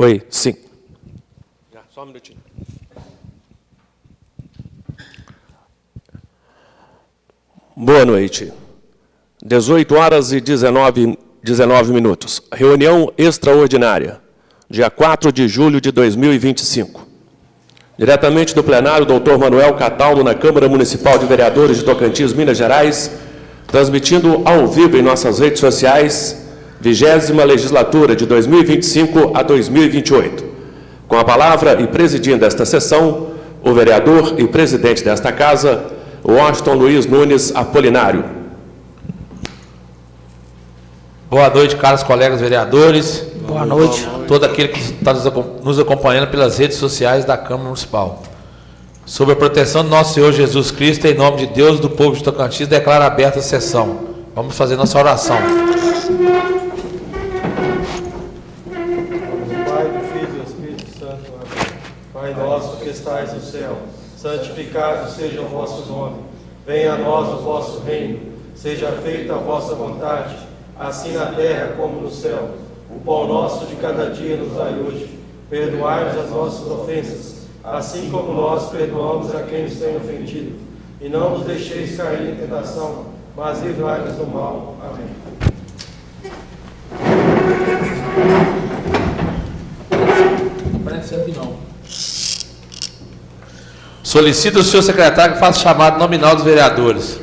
Oi, sim. Só um minutinho. Boa noite. 18 horas e 19 minutos. Reunião extraordinária, dia 4 de julho de 2025. Diretamente do plenário, doutor Manuel Cataldo, na Câmara Municipal de Vereadores de Tocantins, Minas Gerais, transmitindo ao vivo em nossas redes sociais, 20ª legislatura de 2025 a 2028. Com a palavra e presidindo esta sessão, o vereador e presidente desta casa, Washington Luiz Nunes Apolinário. Boa noite, caros colegas vereadores. Boa noite. Todo aquele que está nos acompanhando pelas redes sociais da Câmara Municipal. Sob a proteção do nosso Senhor Jesus Cristo, em nome de Deus e do povo de Tocantins, declaro aberta a sessão. Vamos fazer nossa oração. Pai, do Filho e do Espírito Santo. Amém. Pai nosso que estais no céu, santificado seja o vosso nome. Venha a nós o vosso reino. Seja feita a vossa vontade, assim na terra como no céu. O pão nosso de cada dia nos dai hoje. Perdoai-nos as nossas ofensas, assim como nós perdoamos a quem nos tem ofendido. E não nos deixeis cair em tentação, mas livrai-nos do mal. Amém. Solicito o senhor secretário que faça chamado nominal dos vereadores.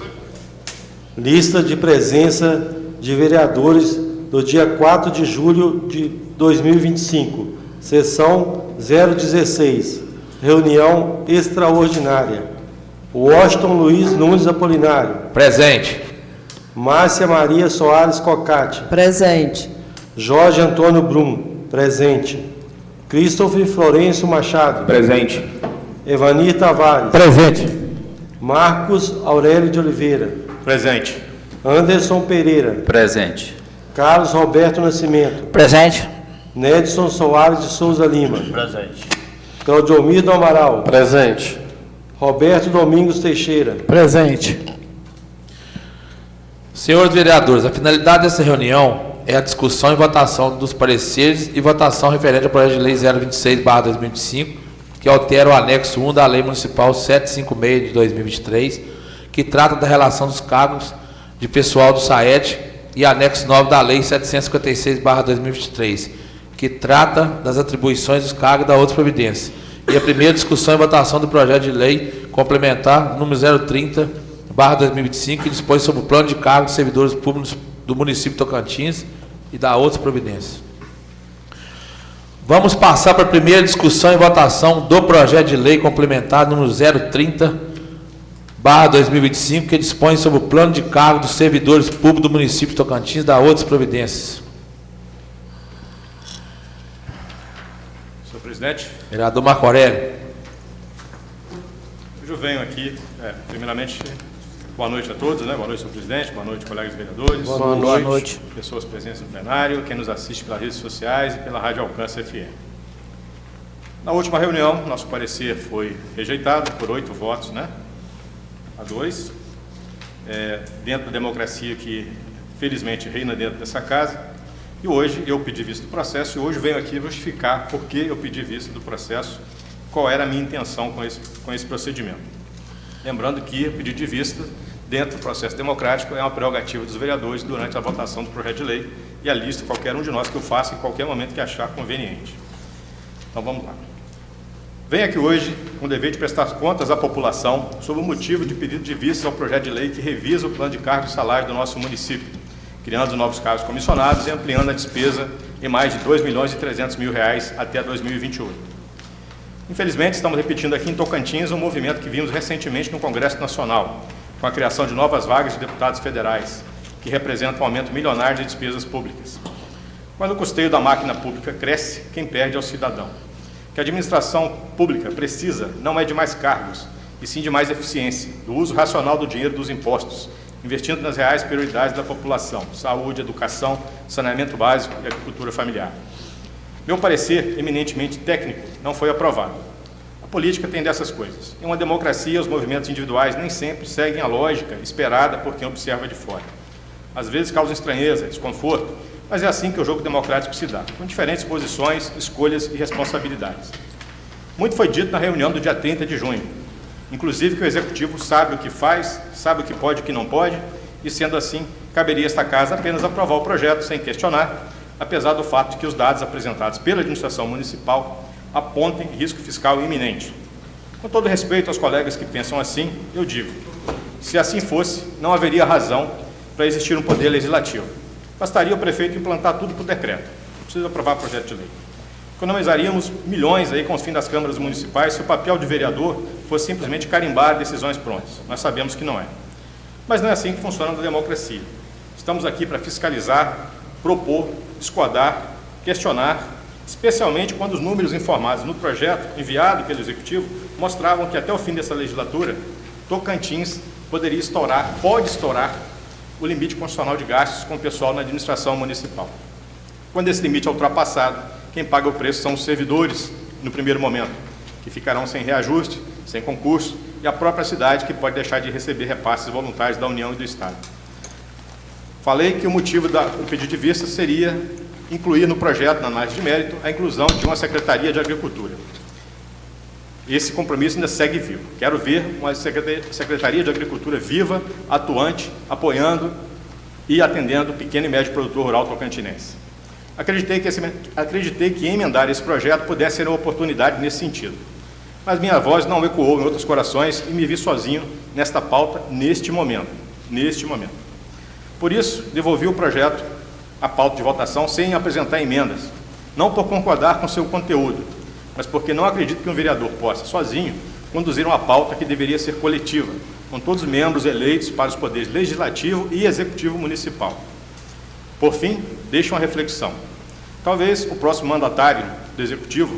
Lista de presença de vereadores do dia 4 de julho de 2025, sessão 016, reunião extraordinária. Washington Luiz Nunes Apolinário. Presente. Márcia Maria Soares Cocati. Presente. Jorge Antônio Brum. Presente. Christopher Florencio Machado. Presente. Evanir Tavares. Presente. Marcos Aurélio de Oliveira. Presente. Anderson Pereira. Presente. Carlos Roberto Nascimento. Presente. Nedson Soares de Souza Lima. Presente. Claudiomir do Amaral. Presente. Roberto Domingos Teixeira. Presente. Senhores vereadores, a finalidade dessa reunião é a discussão e votação dos pareceres e votação referente ao projeto de lei 026/2025, que altera o anexo 1 da Lei Municipal 756 de 2023, que trata da relação dos cargos de pessoal do SAED, e anexo 9 da Lei 756/2023, que trata das atribuições dos cargos e da outra providência. E a primeira discussão e votação do projeto de lei complementar número 030/2025, que dispõe sobre o plano de cargos de servidores públicos do município de Tocantins e da outra providência. Vamos passar para a primeira discussão e votação do projeto de lei complementar número 030/2025, que dispõe sobre o plano de cargo dos servidores públicos do município de Tocantins e da outras providências. Senhor presidente. Vereador Marco Aurélio. Hoje eu venho aqui, primeiramente, boa noite a todos, né? Boa noite, senhor presidente, boa noite, colegas vereadores. Boa noite. Pessoas presentes no plenário, quem nos assiste pelas redes sociais e pela Rádio Alcance FM. Na última reunião, nosso parecer foi rejeitado por 8 votos, né? A 2, dentro da democracia que, felizmente, reina dentro dessa casa. E hoje eu pedi vista do processo e hoje venho aqui justificar por que eu pedi vista do processo, qual era a minha intenção com esse procedimento. Lembrando que o pedido de vista, dentro do processo democrático, é uma prerrogativa dos vereadores durante a votação do projeto de lei e a lista, qualquer um de nós que o faça em qualquer momento que achar conveniente. Então vamos lá. Venho aqui hoje com o dever de prestar contas à população sobre o motivo de pedido de vista ao projeto de lei que revisa o plano de cargos e salário do nosso município, criando novos cargos comissionados e ampliando a despesa em mais de R$2.300.000 até 2028. Infelizmente, estamos repetindo aqui em Tocantins um movimento que vimos recentemente no Congresso Nacional, com a criação de novas vagas de deputados federais, que representa um aumento milionário de despesas públicas. Quando o custeio da máquina pública cresce, quem perde é o cidadão. O que a administração pública precisa não é de mais cargos, e sim de mais eficiência, do uso racional do dinheiro dos impostos, investindo nas reais prioridades da população: saúde, educação, saneamento básico e agricultura familiar. Meu parecer, eminentemente técnico, não foi aprovado. A política tem dessas coisas. Em uma democracia, os movimentos individuais nem sempre seguem a lógica esperada por quem observa de fora. Às vezes causam estranheza, desconforto, mas é assim que o jogo democrático se dá, com diferentes posições, escolhas e responsabilidades. Muito foi dito na reunião do dia 30 de junho, inclusive que o Executivo sabe o que faz, sabe o que pode e o que não pode, e sendo assim, caberia a esta Casa apenas aprovar o projeto sem questionar, apesar do fato de que os dados apresentados pela administração municipal apontem risco fiscal iminente. Com todo respeito aos colegas que pensam assim, eu digo, se assim fosse, não haveria razão para existir um poder legislativo. Bastaria o prefeito implantar tudo por decreto, não precisa aprovar projeto de lei. Economizaríamos milhões aí com os fins das câmaras municipais se o papel de vereador fosse simplesmente carimbar decisões prontas. Nós sabemos que não é. Mas não é assim que funciona a democracia. Estamos aqui para fiscalizar, propor, discordar, questionar, especialmente quando os números informados no projeto enviado pelo Executivo mostravam que até o fim dessa legislatura, Tocantins poderia estourar, pode estourar, o limite constitucional de gastos com o pessoal na administração municipal. Quando esse limite é ultrapassado, quem paga o preço são os servidores, no primeiro momento, que ficarão sem reajuste, sem concurso, e a própria cidade, que pode deixar de receber repasses voluntários da União e do Estado. Falei que o motivo do pedido de vista seria incluir no projeto, na análise de mérito, a inclusão de uma Secretaria de Agricultura. Esse compromisso ainda segue vivo. Quero ver uma Secretaria de Agricultura viva, atuante, apoiando e atendendo o pequeno e médio produtor rural tocantinense. Acreditei que emendar esse projeto pudesse ser uma oportunidade nesse sentido. Mas minha voz não ecoou em outros corações e me vi sozinho nesta pauta neste momento. Por isso, devolvi o projeto à pauta de votação sem apresentar emendas, não por concordar com seu conteúdo, mas porque não acredito que um vereador possa, sozinho, conduzir uma pauta que deveria ser coletiva, com todos os membros eleitos para os poderes legislativo e executivo municipal. Por fim, deixo uma reflexão. Talvez o próximo mandatário do executivo,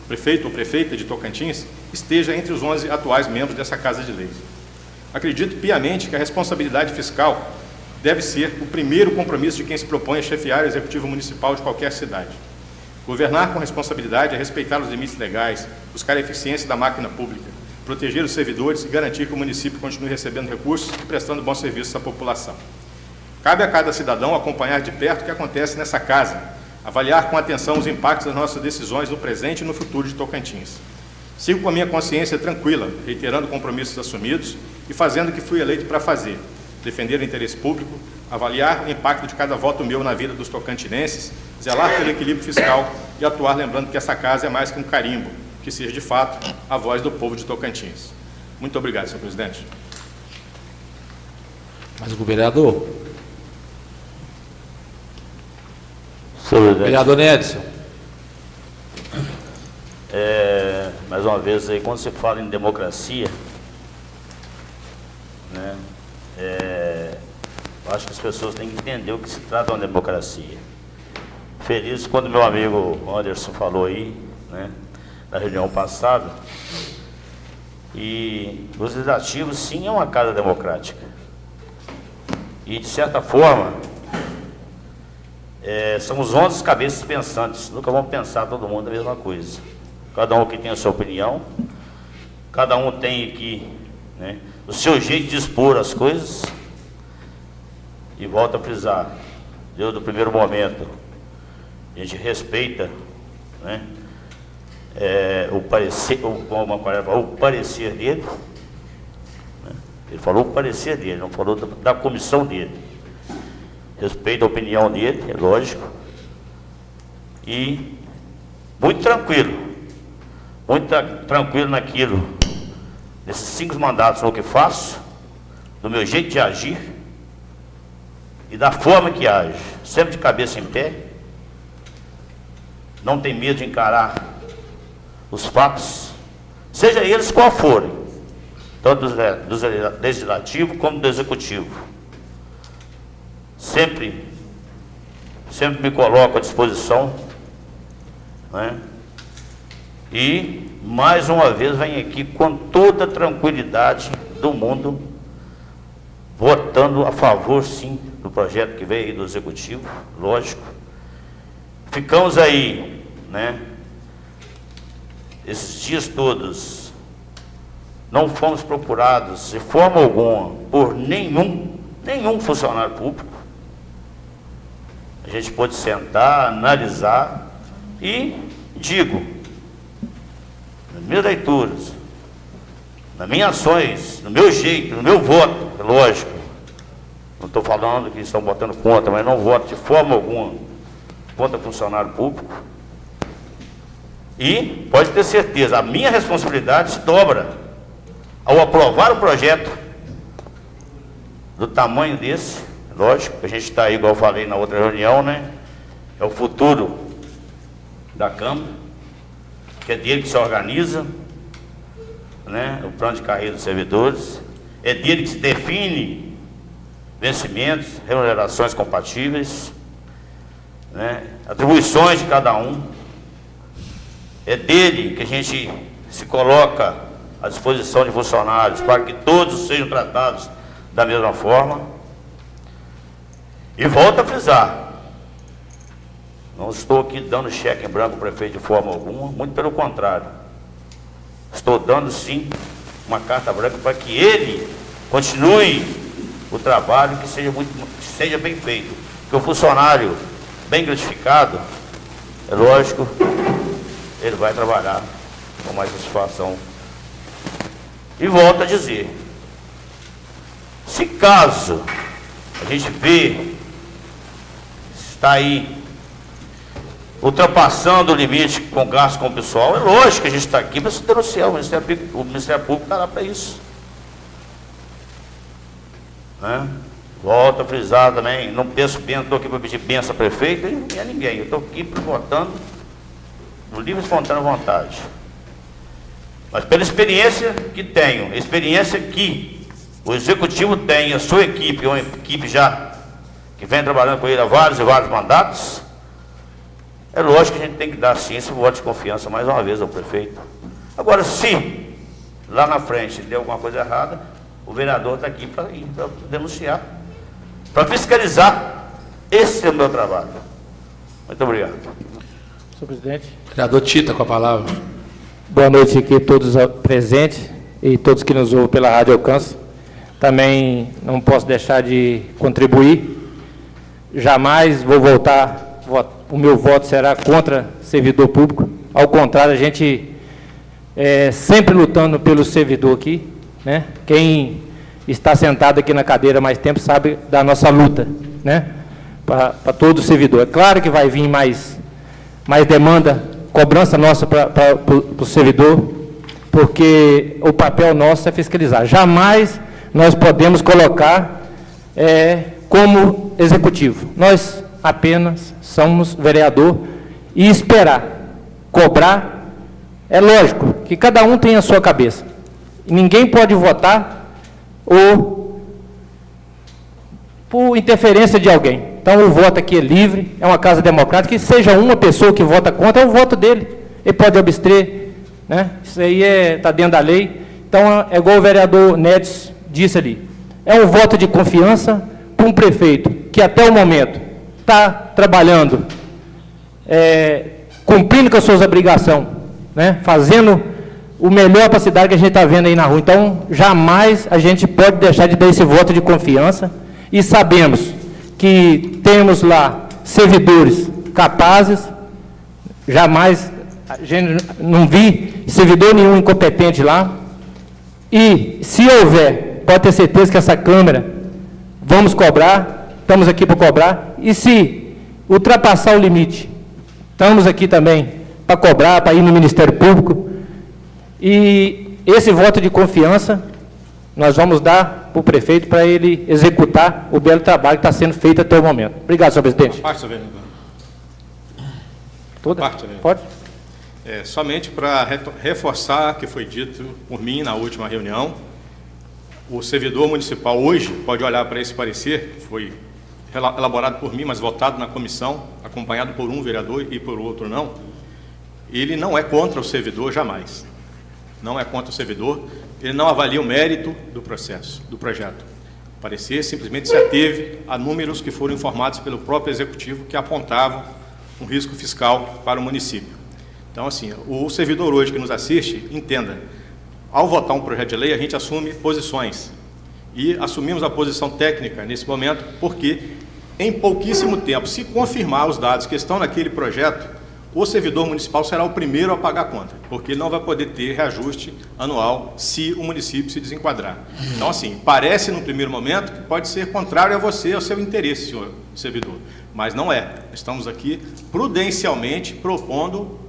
prefeito ou prefeita de Tocantins, esteja entre os 11 atuais membros dessa Casa de Leis. Acredito piamente que a responsabilidade fiscal deve ser o primeiro compromisso de quem se propõe a chefiar o executivo municipal de qualquer cidade. Governar com responsabilidade é respeitar os limites legais, buscar a eficiência da máquina pública, proteger os servidores e garantir que o município continue recebendo recursos e prestando bons serviços à população. Cabe a cada cidadão acompanhar de perto o que acontece nessa casa, avaliar com atenção os impactos das nossas decisões no presente e no futuro de Tocantins. Sigo com a minha consciência tranquila, reiterando compromissos assumidos e fazendo o que fui eleito para fazer, defender o interesse público, avaliar o impacto de cada voto meu na vida dos tocantinenses, zelar pelo equilíbrio fiscal e atuar lembrando que essa casa é mais que um carimbo, que seja de fato a voz do povo de Tocantins. Muito obrigado, senhor presidente. Mas o vereador? Senhor presidente, Vereador Nédson. mais uma vez, aí, quando se fala em democracia, né, eu acho que as pessoas têm que entender o que se trata de uma democracia. Feliz quando meu amigo Anderson falou aí, né, na reunião passada, e os legislativos, sim, é uma casa democrática. E, de certa forma, somos 11 cabeças pensantes, nunca vamos pensar todo mundo a mesma coisa. Cada um aqui tem a sua opinião, cada um tem aqui, né, o seu jeito de expor as coisas. E volto a frisar, desde o primeiro momento, a gente respeita, né, o parecer dele, né? Ele falou o parecer dele, não falou da comissão dele. Respeito a opinião dele, é lógico, e muito tranquilo naquilo, nesses 5 mandatos no que faço, do meu jeito de agir e da forma que age, sempre de cabeça em pé, não tem medo de encarar os fatos, seja eles qual forem, tanto do legislativo como do executivo. Sempre me coloco à disposição, né? E, mais uma vez, venho aqui com toda a tranquilidade do mundo, votando a favor, sim, do projeto que veio aí do executivo, lógico. Ficamos aí, né, esses dias todos, não fomos procurados de forma alguma por nenhum funcionário público. a gente pôde sentar, analisar e digo, nas minhas leituras, nas minhas ações, no meu jeito, no meu voto, é lógico, não estou falando que estão botando contra, mas não voto de forma alguma contra funcionário público. E pode ter certeza, a minha responsabilidade se dobra ao aprovar o projeto do tamanho desse. Lógico que a gente está aí, igual eu falei na outra reunião, né? É o futuro da Câmara, que é dele que se organiza, né? O plano de carreira dos servidores, é dele que se define vencimentos, remunerações compatíveis, né? Atribuições de cada um. É dele que a gente se coloca à disposição de funcionários para que todos sejam tratados da mesma forma. E volto a frisar, não estou aqui dando cheque em branco ao prefeito de forma alguma, muito pelo contrário. Estou dando sim uma carta branca para que ele continue o trabalho, que seja bem feito. Porque o funcionário bem gratificado, é lógico, ele vai trabalhar com mais satisfação. E volto a dizer, se caso a gente vê, está aí ultrapassando o limite com gasto com o pessoal, é lógico que a gente está aqui para se denunciar, o Ministério Público está lá para isso. Né? Volto a frisar também, não penso bem, não estou aqui para pedir bênção a prefeito e a ninguém, eu estou aqui votando no livre e espontânea vontade. Mas pela experiência que tenho, experiência que o Executivo tem, a sua equipe, uma equipe já que vem trabalhando com ele há vários e vários mandatos, é lógico que a gente tem que dar sim esse voto de confiança mais uma vez ao prefeito. Agora, se lá na frente deu alguma coisa errada, o vereador está aqui para denunciar, para fiscalizar. Esse é o meu trabalho. Muito obrigado. Senhor presidente. Vereador Tita, com a palavra. Boa noite aqui a todos presentes e todos que nos ouvem pela Rádio Alcance. Também não posso deixar de contribuir. Jamais vou voltar, o meu voto será contra servidor público. Ao contrário, a gente sempre lutando pelo servidor aqui, né? Quem está sentado aqui na cadeira há mais tempo sabe da nossa luta, né? Para todo servidor. É claro que vai vir mais demanda, cobrança nossa para o servidor, porque o papel nosso é fiscalizar. Jamais nós podemos colocar como executivo. Nós apenas somos vereador e esperar, cobrar. É lógico que cada um tem a sua cabeça. Ninguém pode votar por interferência de alguém. Então, o voto aqui é livre, é uma casa democrática, que seja uma pessoa que vota contra, é o voto dele. Ele pode abster, né? Isso aí está dentro da lei. Então, é igual o vereador Nedes disse ali. É um voto de confiança para um prefeito que, até o momento, está trabalhando, cumprindo com as suas obrigações, né? Fazendo o melhor para a cidade que a gente está vendo aí na rua. Então, jamais a gente pode deixar de dar esse voto de confiança e sabemos que temos lá servidores capazes, jamais a gente não vi servidor nenhum incompetente lá, e se houver, pode ter certeza que essa Câmara vamos cobrar, estamos aqui para cobrar, e se ultrapassar o limite, estamos aqui também para cobrar, para ir no Ministério Público, e esse voto de confiança nós vamos dar para o prefeito para ele executar o belo trabalho que está sendo feito até o momento. Obrigado, senhor presidente. Parte, vereador. Toda? Parte, vereador. Pode? Somente para reforçar o que foi dito por mim na última reunião, o servidor municipal hoje pode olhar para esse parecer, que foi elaborado por mim, mas votado na comissão, acompanhado por um vereador e por outro não. Ele não é contra o servidor, jamais. Não é contra o servidor. Ele não avalia o mérito do processo, do projeto. O parecer simplesmente se ateve a números que foram informados pelo próprio Executivo que apontavam um risco fiscal para o município. Então, assim, o servidor hoje que nos assiste, entenda, ao votar um projeto de lei, a gente assume posições. E assumimos a posição técnica nesse momento porque em pouquíssimo tempo, se confirmar os dados que estão naquele projeto, o servidor municipal será o primeiro a pagar a conta, porque ele não vai poder ter reajuste anual se o município se desenquadrar. Então, assim, parece num primeiro momento que pode ser contrário a você, ao seu interesse, senhor servidor, mas não é. Estamos aqui prudencialmente propondo,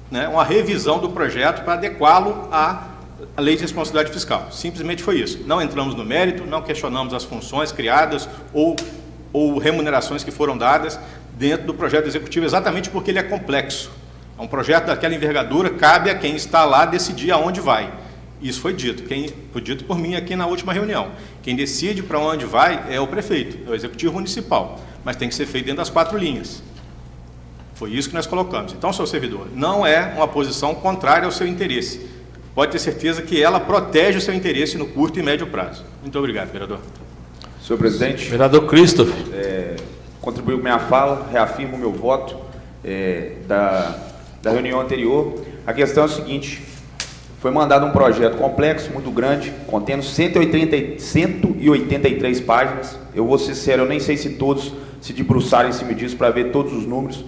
né, uma revisão do projeto para adequá-lo à lei de responsabilidade fiscal. Simplesmente foi isso. Não entramos no mérito, não questionamos as funções criadas ou remunerações que foram dadas dentro do projeto executivo, exatamente porque ele é complexo. É um projeto daquela envergadura, cabe a quem está lá decidir aonde vai. Isso foi dito, foi dito por mim aqui na última reunião. Quem decide para onde vai é o prefeito, é o executivo municipal, mas tem que ser feito dentro das 4 linhas. Foi isso que nós colocamos. Então, senhor servidor, não é uma posição contrária ao seu interesse. Pode ter certeza que ela protege o seu interesse no curto e médio prazo. Muito obrigado, vereador. Senhor presidente, Vereador Christopher. contribuiu com minha fala, reafirmo o meu voto da reunião anterior. A questão é o seguinte: foi mandado um projeto complexo, muito grande, contendo 183 páginas. Eu vou ser sincero, eu nem sei se todos se debruçaram em cima disso para ver todos os números.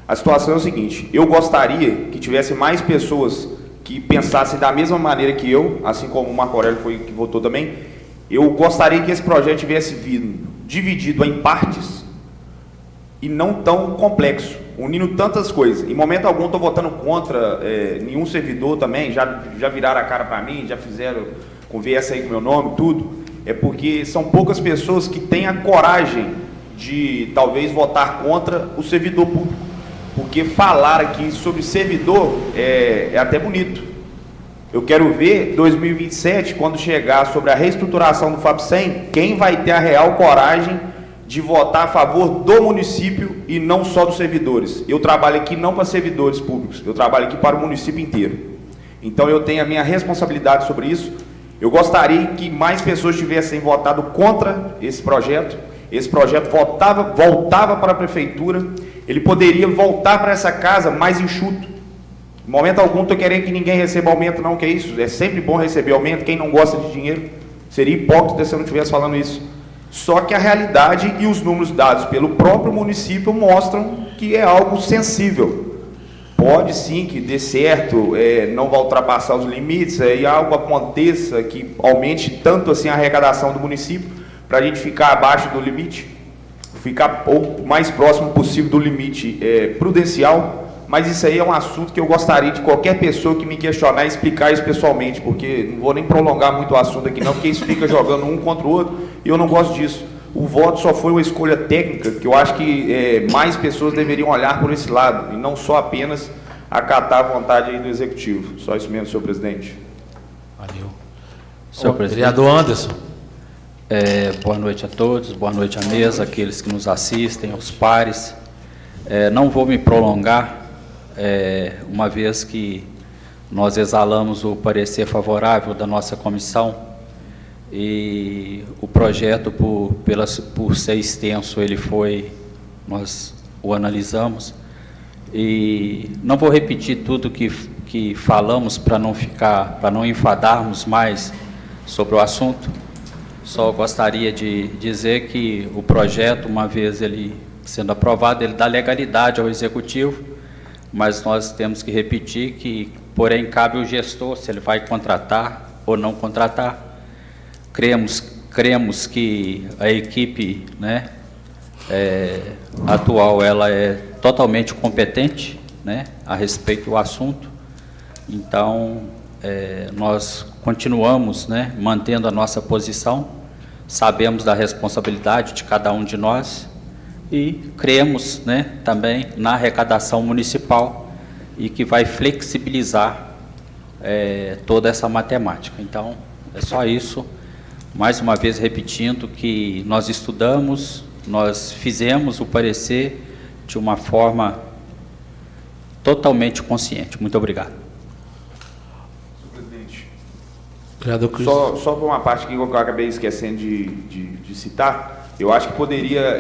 A situação é o seguinte: eu gostaria que tivesse mais pessoas que pensassem da mesma maneira que eu, assim como o Marco Aurélio foi que votou também. Eu gostaria que esse projeto tivesse vindo dividido em partes e não tão complexo, unindo tantas coisas. Em momento algum estou votando contra nenhum servidor também, já viraram a cara para mim, já fizeram conversa aí com meu nome, tudo. É porque são poucas pessoas que têm a coragem de talvez votar contra o servidor público. Porque falar aqui sobre servidor é até bonito. Eu quero ver 2027, quando chegar sobre a reestruturação do FAPSEM, quem vai ter a real coragem de votar a favor do município e não só dos servidores. Eu trabalho aqui não para servidores públicos, eu trabalho aqui para o município inteiro. Então eu tenho a minha responsabilidade sobre isso. Eu gostaria que mais pessoas tivessem votado contra esse projeto. Esse projeto voltava para a prefeitura, ele poderia voltar para essa casa mais enxuto. Em momento algum estou querendo que ninguém receba aumento, não, que é isso? É sempre bom receber aumento, quem não gosta de dinheiro. Seria hipócrita se eu não estivesse falando isso. Só que a realidade e os números dados pelo próprio município mostram que é algo sensível. Pode sim que dê certo, não vai ultrapassar os limites, e algo aconteça que aumente tanto assim a arrecadação do município, para a gente ficar abaixo do limite, ficar o mais próximo possível do limite prudencial. Mas isso aí é um assunto que eu gostaria de qualquer pessoa que me questionar explicar isso pessoalmente, porque não vou nem prolongar muito o assunto aqui não, porque isso fica jogando um contra o outro, e eu não gosto disso. O voto só foi uma escolha técnica, que eu acho que mais pessoas deveriam olhar por esse lado, e não só apenas acatar a vontade aí do Executivo. Só isso mesmo, senhor presidente. Valeu. Senhor presidente. Vereador Anderson. Boa noite a todos, boa noite à mesa, aqueles que nos assistem, aos pares. Não vou me prolongar, uma vez que nós exalamos o parecer favorável da nossa comissão e o projeto, por ser extenso, nós o analisamos, e não vou repetir tudo que falamos para não enfadarmos mais sobre o assunto. Só gostaria de dizer que o projeto, uma vez ele sendo aprovado, ele dá legalidade ao Executivo, mas nós temos que repetir que, porém, cabe ao gestor se ele vai contratar ou não contratar. Cremos que a equipe, né, atual, ela é totalmente competente, né, a respeito do assunto. Então, nós continuamos, né, mantendo a nossa posição, sabemos da responsabilidade de cada um de nós e cremos, né, também na arrecadação municipal e que vai flexibilizar toda essa matemática. Então, é só isso. Mais uma vez repetindo que nós estudamos, nós fizemos o parecer de uma forma totalmente consciente. Muito obrigado. Só por uma parte que eu acabei esquecendo de citar, eu acho que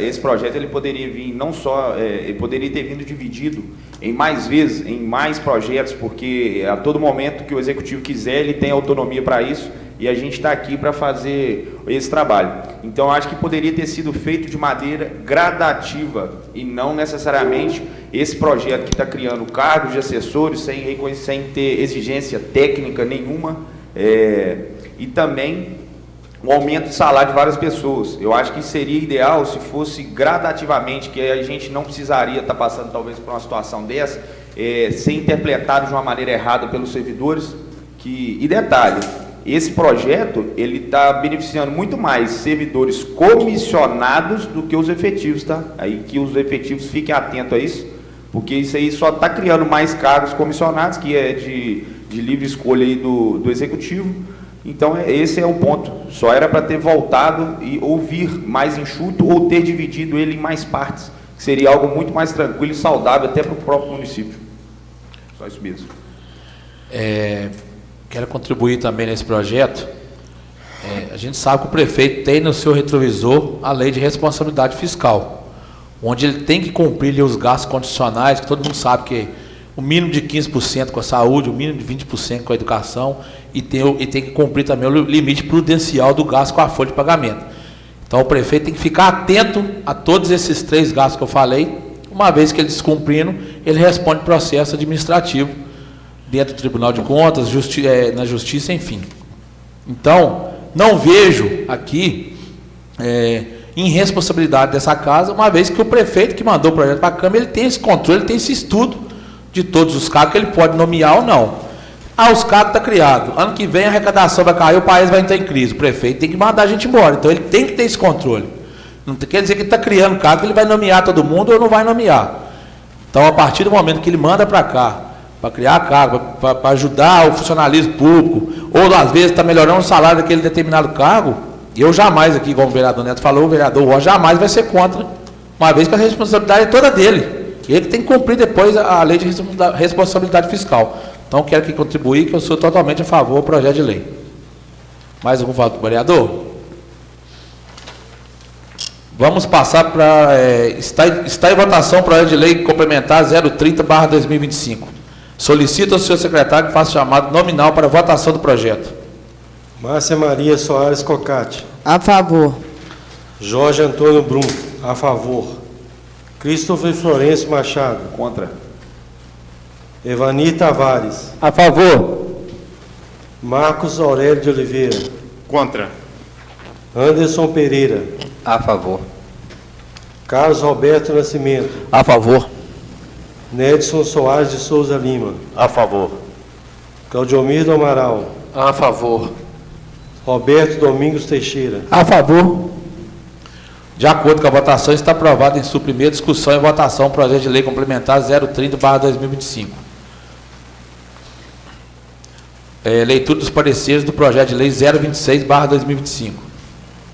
esse projeto ele poderia vir não só, ele poderia ter vindo dividido em mais vezes, em mais projetos, porque a todo momento que o Executivo quiser, ele tem autonomia para isso. e a gente está aqui para fazer esse trabalho. Então, acho que poderia ter sido feito de maneira gradativa e não necessariamente esse projeto que está criando cargos de assessores sem ter exigência técnica nenhuma, e também o aumento de salário de várias pessoas. Eu acho que seria ideal se fosse gradativamente, que a gente não precisaria estar passando talvez por uma situação dessa, ser interpretado de uma maneira errada pelos servidores. E detalhe, esse projeto ele está beneficiando muito mais servidores comissionados do que os efetivos, tá? Aí que os efetivos fiquem atentos a isso, porque isso aí só está criando mais cargos comissionados, que é de livre escolha aí do executivo. Então, esse é o ponto. Só era para ter voltado e ouvir mais enxuto ou ter dividido ele em mais partes, que seria algo muito mais tranquilo e saudável até para o próprio município. Só isso mesmo. Quero contribuir também nesse projeto. A gente sabe que o prefeito tem no seu retrovisor a lei de responsabilidade fiscal, onde ele tem que cumprir ali os gastos condicionais, que todo mundo sabe que o mínimo de 15% com a saúde, o mínimo de 20% com a educação, e tem que cumprir também o limite prudencial do gasto com a folha de pagamento. Então o prefeito tem que ficar atento a todos esses 3 gastos que eu falei. Uma vez que ele descumprindo, ele responde processo administrativo dentro do Tribunal de Contas, na Justiça, enfim. Então, não vejo aqui irresponsabilidade dessa casa, uma vez que o prefeito que mandou o projeto para a Câmara, ele tem esse controle, ele tem esse estudo de todos os cargos que ele pode nomear ou não. Os cargos estão criados. Ano que vem a arrecadação vai cair, o país vai entrar em crise. O prefeito tem que mandar a gente embora. Então ele tem que ter esse controle. Não quer dizer que ele está criando cargo, ele vai nomear todo mundo ou não vai nomear. Então, a partir do momento que ele manda para cá, para criar cargo, para ajudar o funcionalismo público, ou às vezes está melhorando o salário daquele determinado cargo, eu jamais aqui, como o vereador Neto falou, o vereador Ó jamais vai ser contra, uma vez que a responsabilidade é toda dele. Ele tem que cumprir depois a lei de responsabilidade fiscal. Então, quero aqui contribuir, que eu sou totalmente a favor do projeto de lei. Mais algum voto, vereador? Vamos passar para... está em votação o projeto de lei complementar 030/2025. Solicito ao senhor secretário que faça chamado nominal para votação do projeto. Márcia Maria Soares Cocati. A favor. Jorge Antônio Brum. A favor. Christopher Florencio Machado. Contra. Evani Tavares. A favor. Marcos Aurélio de Oliveira. Contra. Anderson Pereira. A favor. Carlos Roberto Nascimento. A favor. Nedson Soares de Souza Lima. A favor. Claudiomir do Amaral. A favor. Roberto Domingos Teixeira. A favor. De acordo com a votação, está aprovado em sua primeira discussão e votação o projeto de lei complementar 030/2025. Leitura dos pareceres do projeto de lei 026/2025.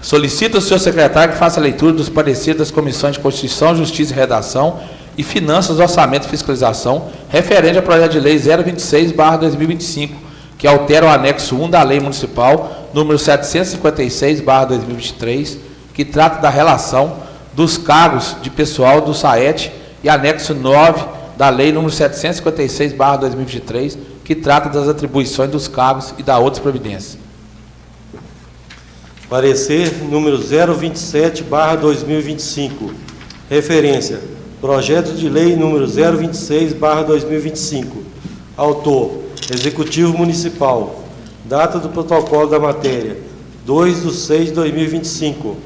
Solicito ao senhor secretário que faça a leitura dos pareceres das comissões de Constituição, Justiça e Redação e Finanças, Orçamento e Fiscalização, referente ao projeto de lei 026/2025, que altera o anexo 1 da Lei Municipal número 756/2023, que trata da relação dos cargos de pessoal do SAET, e anexo 9 da Lei número 756/2023, que trata das atribuições dos cargos e da outras providências. Parecer número 027/2025. Referência: projeto de lei número 026/2025. Autor: Executivo Municipal. Data do protocolo da matéria: 2/6/2025.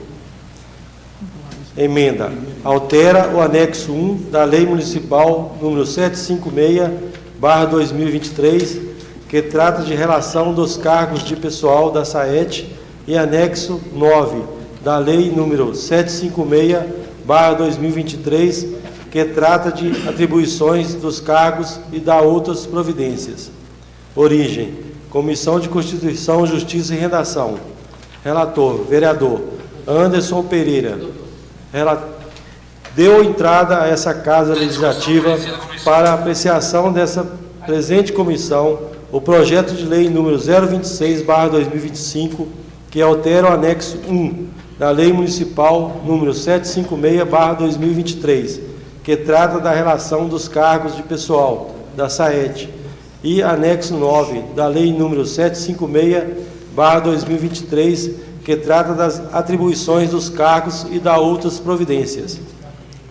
Emenda: altera o anexo 1 da Lei Municipal número 756/2023, que trata de relação dos cargos de pessoal da SAET, e anexo 9 da Lei número 756/2023, que trata de atribuições dos cargos e da outras providências. Origem: Comissão de Constituição, Justiça e Redação. Relator: vereador Anderson Pereira. Deu entrada a essa Casa Legislativa para apreciação dessa presente comissão o projeto de lei número 026/2025, que altera o anexo 1 da Lei Municipal número 756/2023, que trata da relação dos cargos de pessoal da SAET, e anexo 9 da Lei número 756/2023, 2023, que trata das atribuições dos cargos e da outras providências.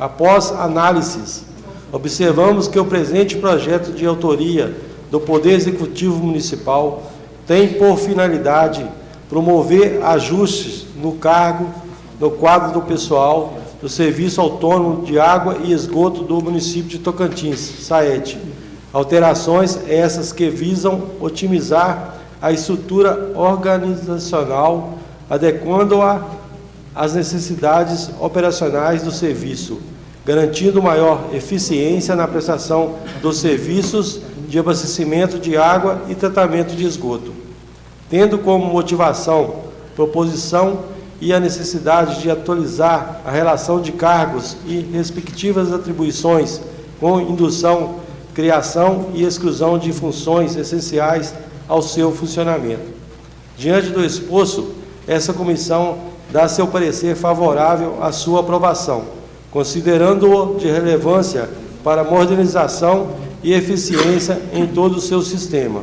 Após análises, observamos que o presente projeto de autoria do Poder Executivo Municipal tem por finalidade promover ajustes no quadro do pessoal do Serviço Autônomo de Água e Esgoto do município de Tocantins, SAET. Alterações essas que visam otimizar a estrutura organizacional, adequando-a às necessidades operacionais do serviço, garantindo maior eficiência na prestação dos serviços de abastecimento de água e tratamento de esgoto, tendo como motivação, proposição e a necessidade de atualizar a relação de cargos e respectivas atribuições com indução, criação e exclusão de funções essenciais ao seu funcionamento. Diante do exposto, essa comissão dá seu parecer favorável à sua aprovação, considerando-o de relevância para a modernização e eficiência em todo o seu sistema.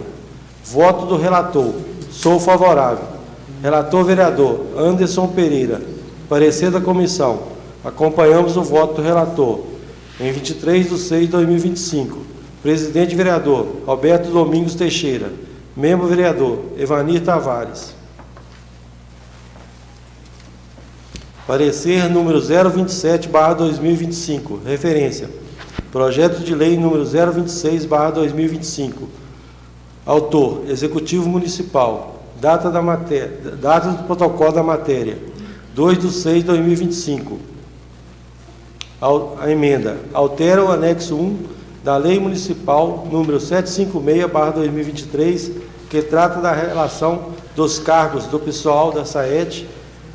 Voto do relator. Sou favorável. Relator vereador Anderson Pereira. Parecer da comissão. Acompanhamos o voto do relator. Em 23/6/2025. Presidente vereador Roberto Domingos Teixeira. Membro vereador Evanir Tavares. Parecer número 027/2025. Referência. Projeto de lei número 026/2025. Autor, Executivo Municipal. Data do protocolo da matéria. 2/6/2025. A emenda. Altera o anexo 1 da Lei Municipal número 756/2023, que trata da relação dos cargos do pessoal da SAET,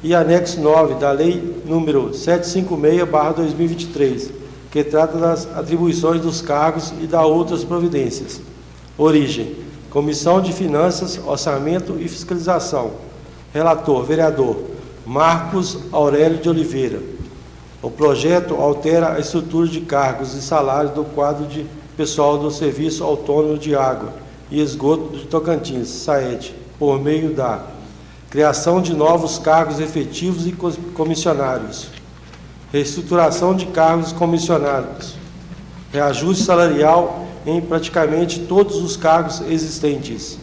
e anexo 9 da Lei número 756/2023, que trata das atribuições dos cargos e da outras providências. Origem: Comissão de Finanças, Orçamento e Fiscalização. Relator, vereador Marcos Aurélio de Oliveira. O projeto altera a estrutura de cargos e salários do quadro de pessoal do Serviço Autônomo de Água e Esgoto de Tocantins, SAET, por meio da criação de novos cargos efetivos e comissionários, reestruturação de cargos comissionados, reajuste salarial em praticamente todos os cargos existentes,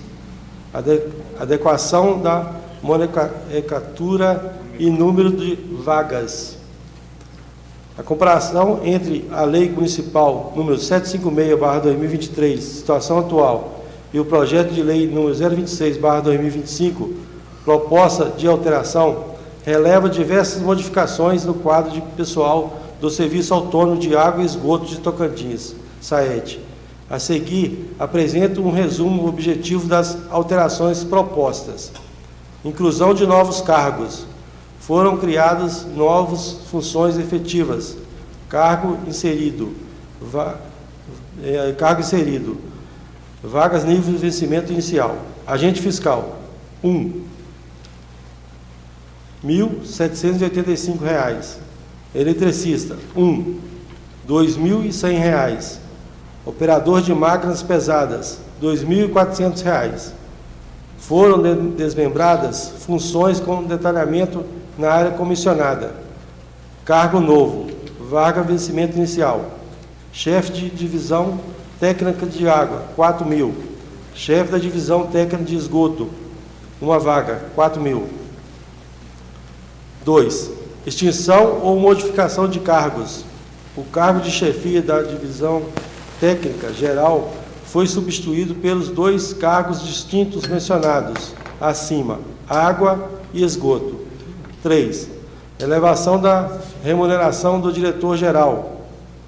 adequação da nomenclatura e número de vagas. A comparação entre a Lei Municipal número 756/2023, situação atual, e o projeto de lei número 026/2025, proposta de alteração, releva diversas modificações no quadro de pessoal do Serviço Autônomo de Água e Esgoto de Tocantins, SAET. A seguir, apresento um resumo objetivo das alterações propostas. Inclusão de novos cargos. Foram criadas novas funções efetivas. Cargo inserido. Vagas nível de vencimento inicial. Agente fiscal. 1. R$ 1.785. Eletricista. 1. R$ 2.100. Operador de máquinas pesadas. R$ 2.400. Foram desmembradas funções com detalhamento na área comissionada. Cargo novo. Vaga vencimento inicial. Chefe de divisão técnica de água, 4.000. Chefe da divisão técnica de esgoto, uma vaga, 4.000. 2. Extinção ou modificação de cargos. O cargo de chefia da divisão técnica geral foi substituído pelos 2 cargos distintos mencionados acima, água e esgoto. 3. Elevação da remuneração do diretor-geral.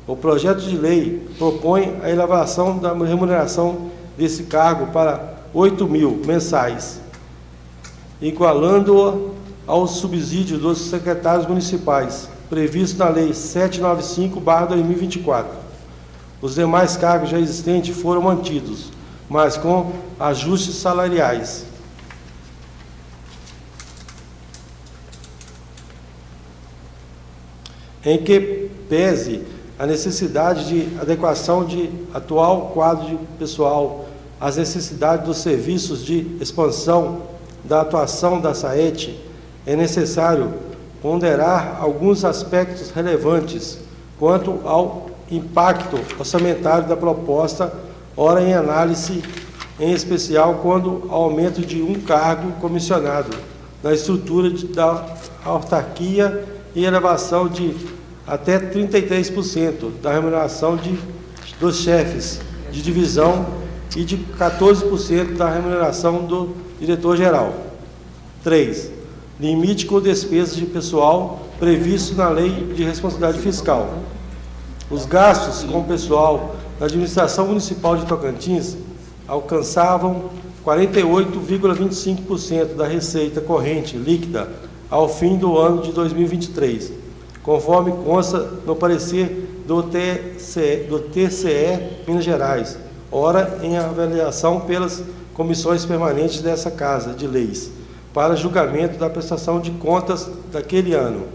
O projeto de lei propõe a elevação da remuneração desse cargo para R$ 8.000 mensais, igualando-o ao subsídio dos secretários municipais, previsto na Lei 795/2024. Os demais cargos já existentes foram mantidos, mas com ajustes salariais. Em que pese a necessidade de adequação de atual quadro de pessoal às necessidades dos serviços de expansão da atuação da SAET, é necessário ponderar alguns aspectos relevantes quanto ao impacto orçamentário da proposta, ora em análise, em especial quando ao aumento de um cargo comissionado na estrutura da autarquia e elevação de até 33% da remuneração dos chefes de divisão e de 14% da remuneração do diretor-geral. 3. Limite com despesas de pessoal previsto na Lei de Responsabilidade Fiscal. Os gastos com pessoal da Administração Municipal de Tocantins alcançavam 48,25% da receita corrente líquida ao fim do ano de 2023, conforme consta no parecer do TCE Minas Gerais, ora em avaliação pelas comissões permanentes dessa Casa de Leis, para julgamento da prestação de contas daquele ano.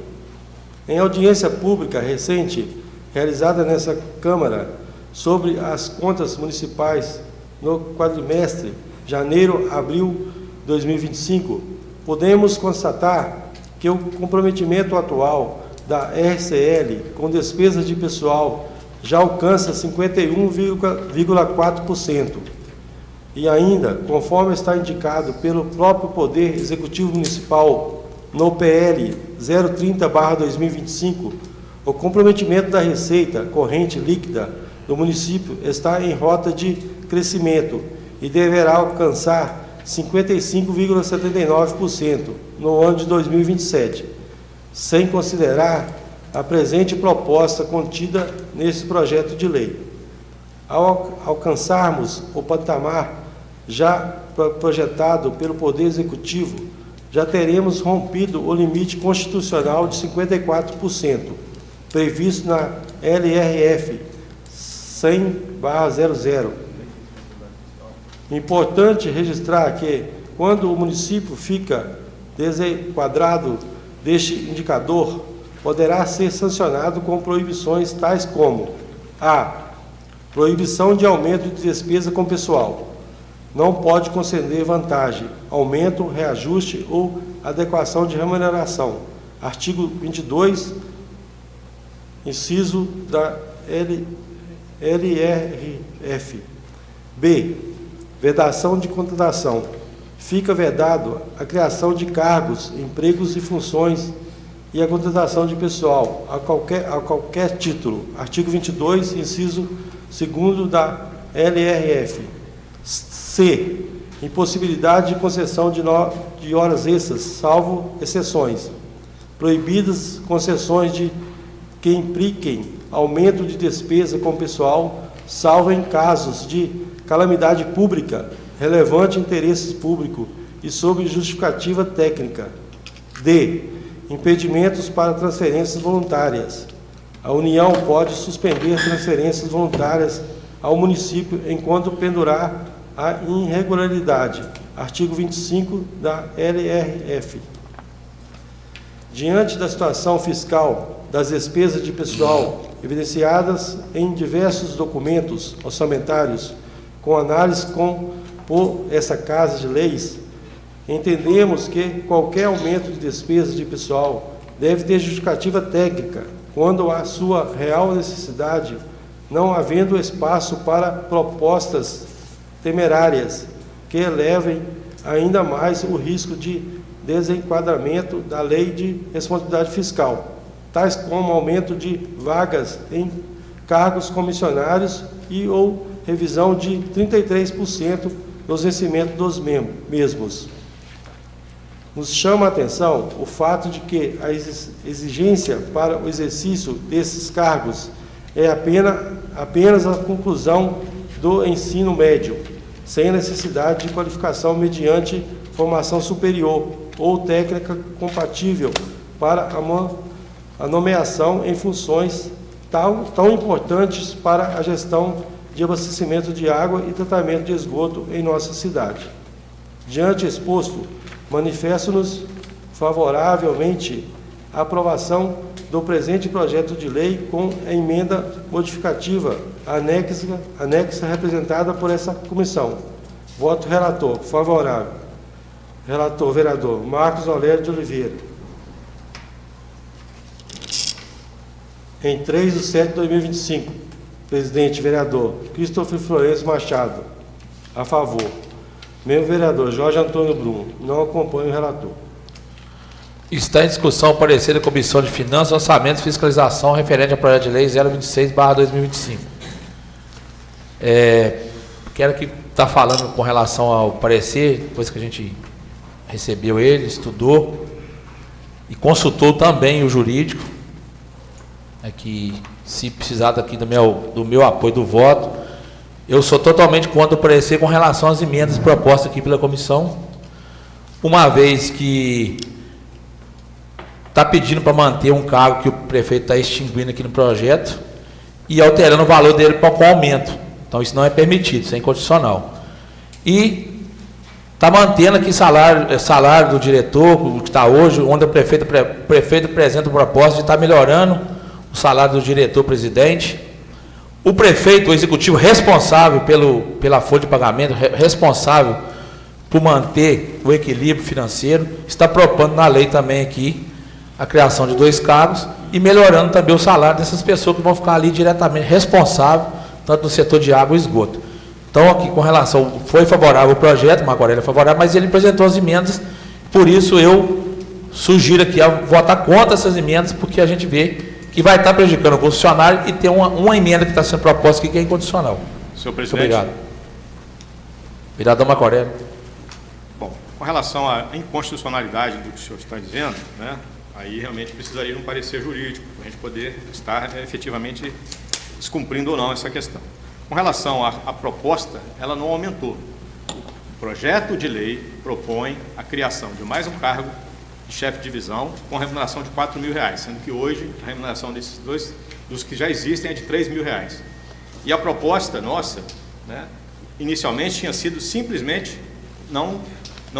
Em audiência pública recente, realizada nessa Câmara, sobre as contas municipais no quadrimestre janeiro-abril 2025, podemos constatar que o comprometimento atual da RCL com despesas de pessoal já alcança 51,4%. E ainda, conforme está indicado pelo próprio Poder Executivo Municipal no PL 030/2025, o comprometimento da receita corrente líquida do município está em rota de crescimento e deverá alcançar 55,79% no ano de 2027, sem considerar a presente proposta contida nesse projeto de lei. Ao alcançarmos o patamar já projetado pelo Poder Executivo, já teremos rompido o limite constitucional de 54%, previsto na LRF 100/00. Importante registrar que, quando o município fica desenquadrado deste indicador, poderá ser sancionado com proibições tais como: a. Proibição de aumento de despesa com pessoal. Não pode conceder vantagem, aumento, reajuste ou adequação de remuneração. Artigo 22, inciso da LRF. B. Vedação de contratação. Fica vedado a criação de cargos, empregos e funções e a contratação de pessoal a qualquer título. Artigo 22, inciso 2º da LRF. C. Impossibilidade de concessão de horas extras, salvo exceções. Proibidas concessões que impliquem aumento de despesa com pessoal, salvo em casos de calamidade pública, relevante interesse público e sob justificativa técnica. D. Impedimentos para transferências voluntárias. A União pode suspender transferências voluntárias ao município enquanto pendurar a irregularidade. Artigo 25 da LRF. Diante da situação fiscal das despesas de pessoal evidenciadas em diversos documentos orçamentários, com análise por essa Casa de Leis, entendemos que qualquer aumento de despesas de pessoal deve ter justificativa técnica, quando há sua real necessidade, não havendo espaço para propostas temerárias que elevem ainda mais o risco de desenquadramento da Lei de Responsabilidade Fiscal, tais como aumento de vagas em cargos comissionários e ou revisão de 33% dos vencimentos dos mesmos. Nos chama a atenção o fato de que a exigência para o exercício desses cargos é apenas a conclusão do ensino médio, sem necessidade de qualificação mediante formação superior ou técnica compatível para a nomeação em funções tão importantes para a gestão de abastecimento de água e tratamento de esgoto em nossa cidade. Diante exposto, manifesto-nos favoravelmente à aprovação do presente projeto de lei com a emenda modificativa anexa representada por essa comissão. Voto relator, favorável. Relator, vereador Marcos Aurélio de Oliveira. Em 3 de setembro de 2025, presidente, vereador Christopher Florencio Machado. A favor. Membro vereador Jorge Antônio Bruno. Não acompanho o relator. Está em discussão o parecer da Comissão de Finanças, Orçamento e Fiscalização referente ao projeto de lei 026/2025. Quero que está falando com relação ao parecer, depois que a gente recebeu ele, estudou e consultou também o jurídico, que se precisar daqui do meu apoio do voto, eu sou totalmente contra o parecer com relação às emendas propostas aqui pela comissão, uma vez que está pedindo para manter um cargo que o prefeito está extinguindo aqui no projeto e alterando o valor dele com aumento. Então isso não é permitido, isso é inconstitucional. E está mantendo aqui salário do diretor, o que está hoje, onde o prefeito apresenta o propósito de estar melhorando o salário do diretor-presidente. O prefeito, o executivo responsável pela folha de pagamento, responsável por manter o equilíbrio financeiro, está propondo na lei também aqui a criação de 2 cargos e melhorando também o salário dessas pessoas que vão ficar ali diretamente responsáveis, tanto no setor de água e esgoto. Então, aqui com relação, foi favorável o projeto, o Marco Aurélio é favorável, mas ele apresentou as emendas, por isso eu sugiro aqui a votar contra essas emendas, porque a gente vê que vai estar prejudicando o concessionário e tem uma emenda que está sendo proposta aqui que é incondicional. Senhor presidente. Muito obrigado. Vereador Marco Aurélio. Bom, com relação à inconstitucionalidade do que o senhor está dizendo, né, aí realmente precisaria de um parecer jurídico, para a gente poder estar efetivamente descumprindo ou não essa questão. Com relação à proposta, ela não aumentou. O projeto de lei propõe a criação de mais um cargo de chefe de divisão com remuneração de R$4.000, sendo que hoje a remuneração desses dos que já existem é de R$3.000. E a proposta nossa, né, inicialmente tinha sido simplesmente não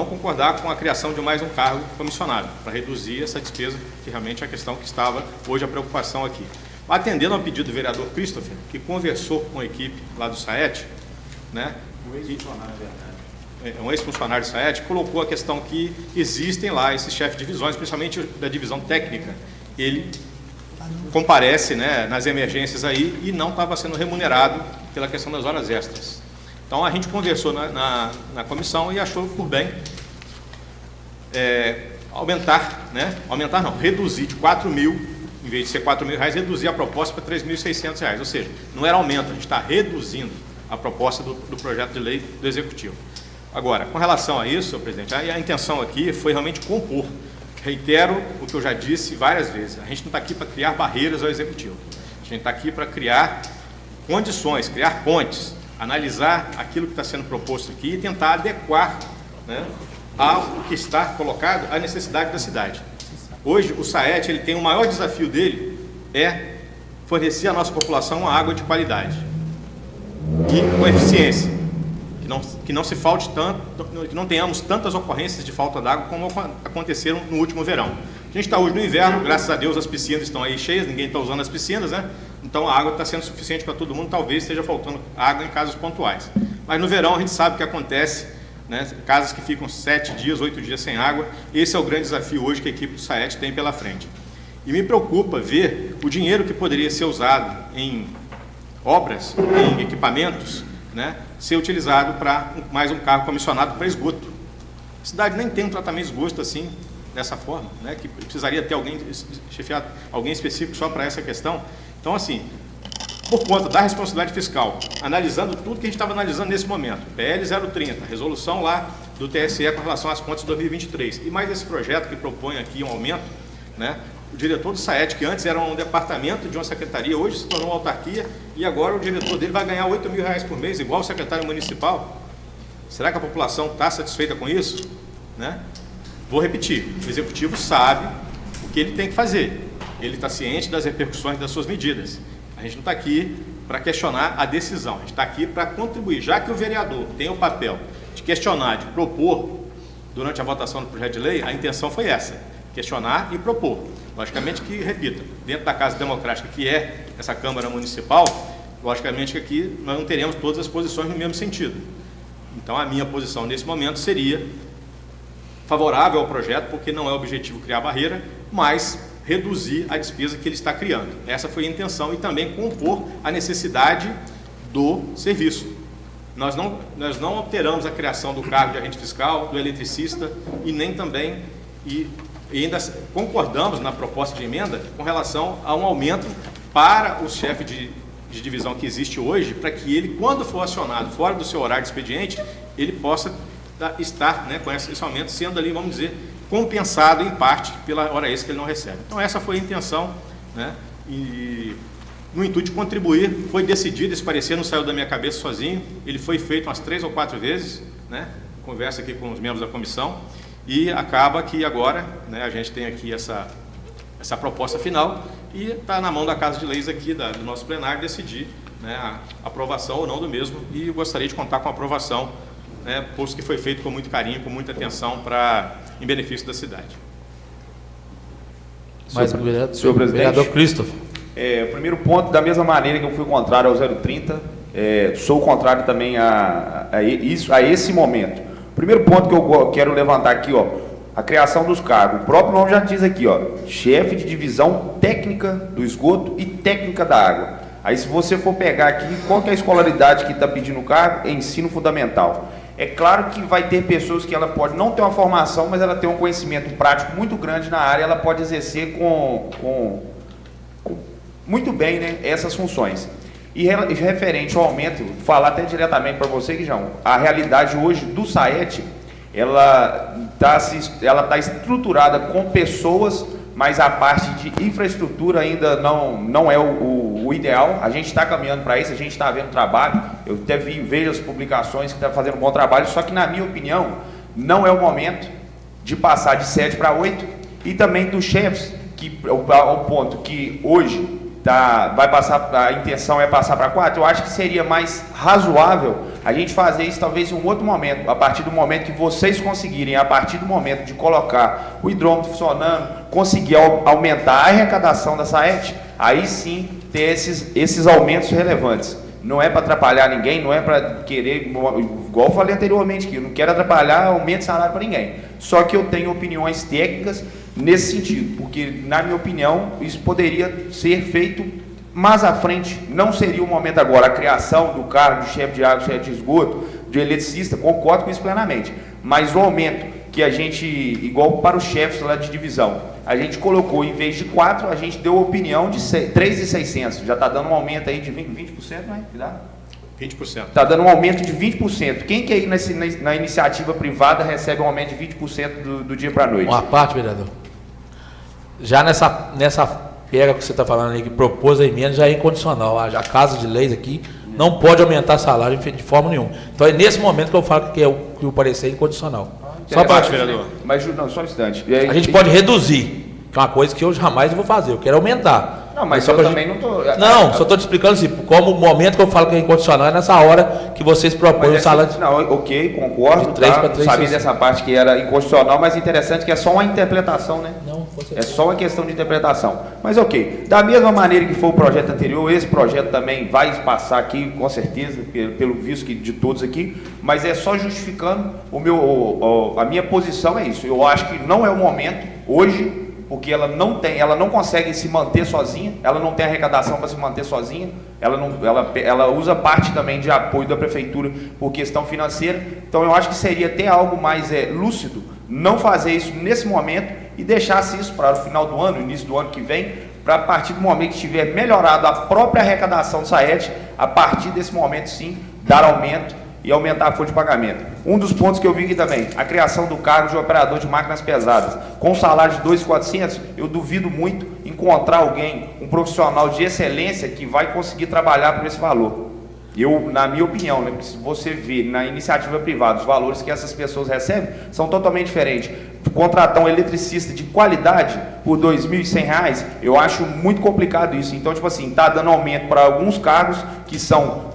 concordar com a criação de mais um cargo comissionado, para reduzir essa despesa, que realmente é a questão que estava hoje a preocupação aqui. Atendendo ao pedido do vereador Christopher, que conversou com a equipe lá do SAET, né, um ex-funcionário do SAET, colocou a questão que existem lá esses chefes de divisões, principalmente da divisão técnica. Ele comparece, né, nas emergências aí e não estava sendo remunerado pela questão das horas extras. Então a gente conversou na comissão e achou por bem reduzir de 4.000, em vez de ser R$4.000, reduzir a proposta para R$3.600, ou seja, não era aumento, a gente está reduzindo a proposta do projeto de lei do Executivo. Agora, com relação a isso, senhor presidente, a intenção aqui foi realmente compor. Reitero o que eu já disse várias vezes, a gente não está aqui para criar barreiras ao Executivo, a gente está aqui para criar condições, criar pontes, analisar aquilo que está sendo proposto aqui e tentar adequar, né, ao que está colocado à necessidade da cidade. Hoje, o SAET, ele tem o maior desafio dele é fornecer à nossa população uma água de qualidade e com eficiência, que não se falte tanto, que não tenhamos tantas ocorrências de falta d'água como aconteceram no último verão. A gente está hoje no inverno, graças a Deus as piscinas estão aí cheias, ninguém está usando as piscinas, né? Então a água está sendo suficiente para todo mundo, talvez esteja faltando água em casos pontuais. Mas no verão a gente sabe o que acontece, né? Casas que ficam 7 dias, 8 dias sem água. Esse é o grande desafio hoje que a equipe do SAET tem pela frente. E me preocupa ver o dinheiro que poderia ser usado em obras, em equipamentos, né, ser utilizado para mais um cargo comissionado para esgoto. A cidade nem tem um tratamento de esgoto assim, dessa forma, né, que precisaria ter alguém chefiado, alguém específico só para essa questão. Então, assim, por conta da responsabilidade fiscal, analisando tudo que a gente estava analisando nesse momento, PL 030, resolução lá do TSE com relação às contas de 2023, e mais esse projeto que propõe aqui um aumento, né, o diretor do SAET, que antes era um departamento de uma secretaria, hoje se tornou uma autarquia, e agora o diretor dele vai ganhar R$8.000 por mês, igual o secretário municipal. Será que a população está satisfeita com isso? Né? Vou repetir, o executivo sabe o que ele tem que fazer, ele está ciente das repercussões das suas medidas. A gente não está aqui para questionar a decisão, a gente está aqui para contribuir, já que o vereador tem o papel de questionar, de propor, durante a votação do projeto de lei, a intenção foi essa, questionar e propor. Logicamente que, repita, dentro da Casa Democrática, que é essa Câmara Municipal, logicamente que aqui nós não teremos todas as posições no mesmo sentido. Então, a minha posição nesse momento seria favorável ao projeto, porque não é o objetivo criar barreira, mas reduzir a despesa que ele está criando. Essa foi a intenção e também compor a necessidade do serviço. Nós não alteramos a criação do cargo de agente fiscal, do eletricista e nem também, e ainda concordamos na proposta de emenda com relação a um aumento para o chefe de divisão que existe hoje, para que ele, quando for acionado fora do seu horário de expediente, ele possa estar, né, com esse aumento sendo ali, vamos dizer, compensado em parte pela hora extra que ele não recebe. Então essa foi a intenção, né, e no intuito de contribuir, foi decidido, esse parecer não saiu da minha cabeça sozinho, ele foi feito umas 3 ou 4 vezes, né, conversa aqui com os membros da comissão, e acaba que agora, né, a gente tem aqui essa proposta final e está na mão da Casa de Leis aqui, do nosso plenário, decidir, né, a aprovação ou não do mesmo, e eu gostaria de contar com a aprovação, né, posto que foi feito com muito carinho, com muita atenção em benefício da cidade. Mais um vereador, vereador Christopher. O primeiro ponto, da mesma maneira que eu fui contrário ao 030, sou contrário também a esse momento. O primeiro ponto que eu quero levantar aqui, ó, a criação dos cargos. O próprio nome já diz aqui, ó, chefe de divisão técnica do esgoto e técnica da água. Aí, se você for pegar aqui, qual que é a escolaridade que está pedindo o cargo? É ensino fundamental. É claro que vai ter pessoas que ela pode não ter uma formação, mas ela tem um conhecimento prático muito grande na área, ela pode exercer muito bem, né, essas funções. E referente ao aumento, falar até diretamente para você, Guijão, a realidade hoje do SAET, ela está estruturada com pessoas, mas a parte de infraestrutura ainda não é o ideal. A gente está caminhando para isso, a gente está vendo trabalho, eu até vejo as publicações que estão fazendo um bom trabalho, só que na minha opinião, não é o momento de passar de 7 para 8, e também dos chefes, que ao ponto que hoje a intenção é passar para 4, eu acho que seria mais razoável a gente fazer isso talvez em um outro momento, a partir do momento que vocês conseguirem, a partir do momento de colocar o hidrômetro funcionando, conseguir aumentar a arrecadação da SAET, aí sim ter esses aumentos relevantes. Não é para atrapalhar ninguém, não é para querer, igual eu falei anteriormente, que eu não quero atrapalhar aumento de salário para ninguém. Só que eu tenho opiniões técnicas nesse sentido, porque, na minha opinião, isso poderia ser feito mais à frente, não seria o momento agora. A criação do cargo de chefe de água, chefe de esgoto, de eletricista, concordo com isso plenamente, mas o aumento que a gente, igual para os chefes lá de divisão, a gente colocou, em vez de 4, a gente deu opinião de 3.600, já está dando um aumento aí de 20%, não é? 20%. Está dando um aumento de 20%. Quem que aí na iniciativa privada recebe um aumento de 20% do dia para a noite? Uma parte, vereador. Já nessa pega que você está falando aí, que propôs a emenda, já é incondicional. A Casa de Leis aqui não pode aumentar salário de forma nenhuma. Então é nesse momento que eu falo que o parecer é incondicional. Só parte, vereador. Mas não, só um instante. A gente pode reduzir, que é uma coisa que eu jamais vou fazer, eu quero aumentar. Não, mas eu também não estou... Não, só estou te explicando assim, como o momento que eu falo que é incondicional é nessa hora que vocês propõem o salário... Não, ok, concordo, de 3 para 3, sabia dessa parte que era incondicional, mas interessante que é só uma interpretação, né? Não, é só uma questão de interpretação. Mas ok, da mesma maneira que foi o projeto anterior, esse projeto também vai passar aqui, com certeza, pelo visto de todos aqui, mas é só justificando a minha posição, é isso. Eu acho que não é o momento, hoje, porque ela não consegue se manter sozinha, ela não tem arrecadação para se manter sozinha, ela usa parte também de apoio da prefeitura por questão financeira. Então eu acho que seria até algo mais lúcido não fazer isso nesse momento e deixasse isso para o final do ano, início do ano que vem, para a partir do momento que tiver melhorado a própria arrecadação do SAET, a partir desse momento sim, dar aumento e aumentar a folha de pagamento. Um dos pontos que eu vi aqui também, a criação do cargo de operador de máquinas pesadas. Com um salário de 2.400, eu duvido muito encontrar alguém, um profissional de excelência que vai conseguir trabalhar por esse valor. Na minha opinião, né, se você vê na iniciativa privada os valores que essas pessoas recebem, são totalmente diferentes. Contratar um eletricista de qualidade por R$ 2.100, eu acho muito complicado isso. Então, tipo assim, está dando aumento para alguns cargos que são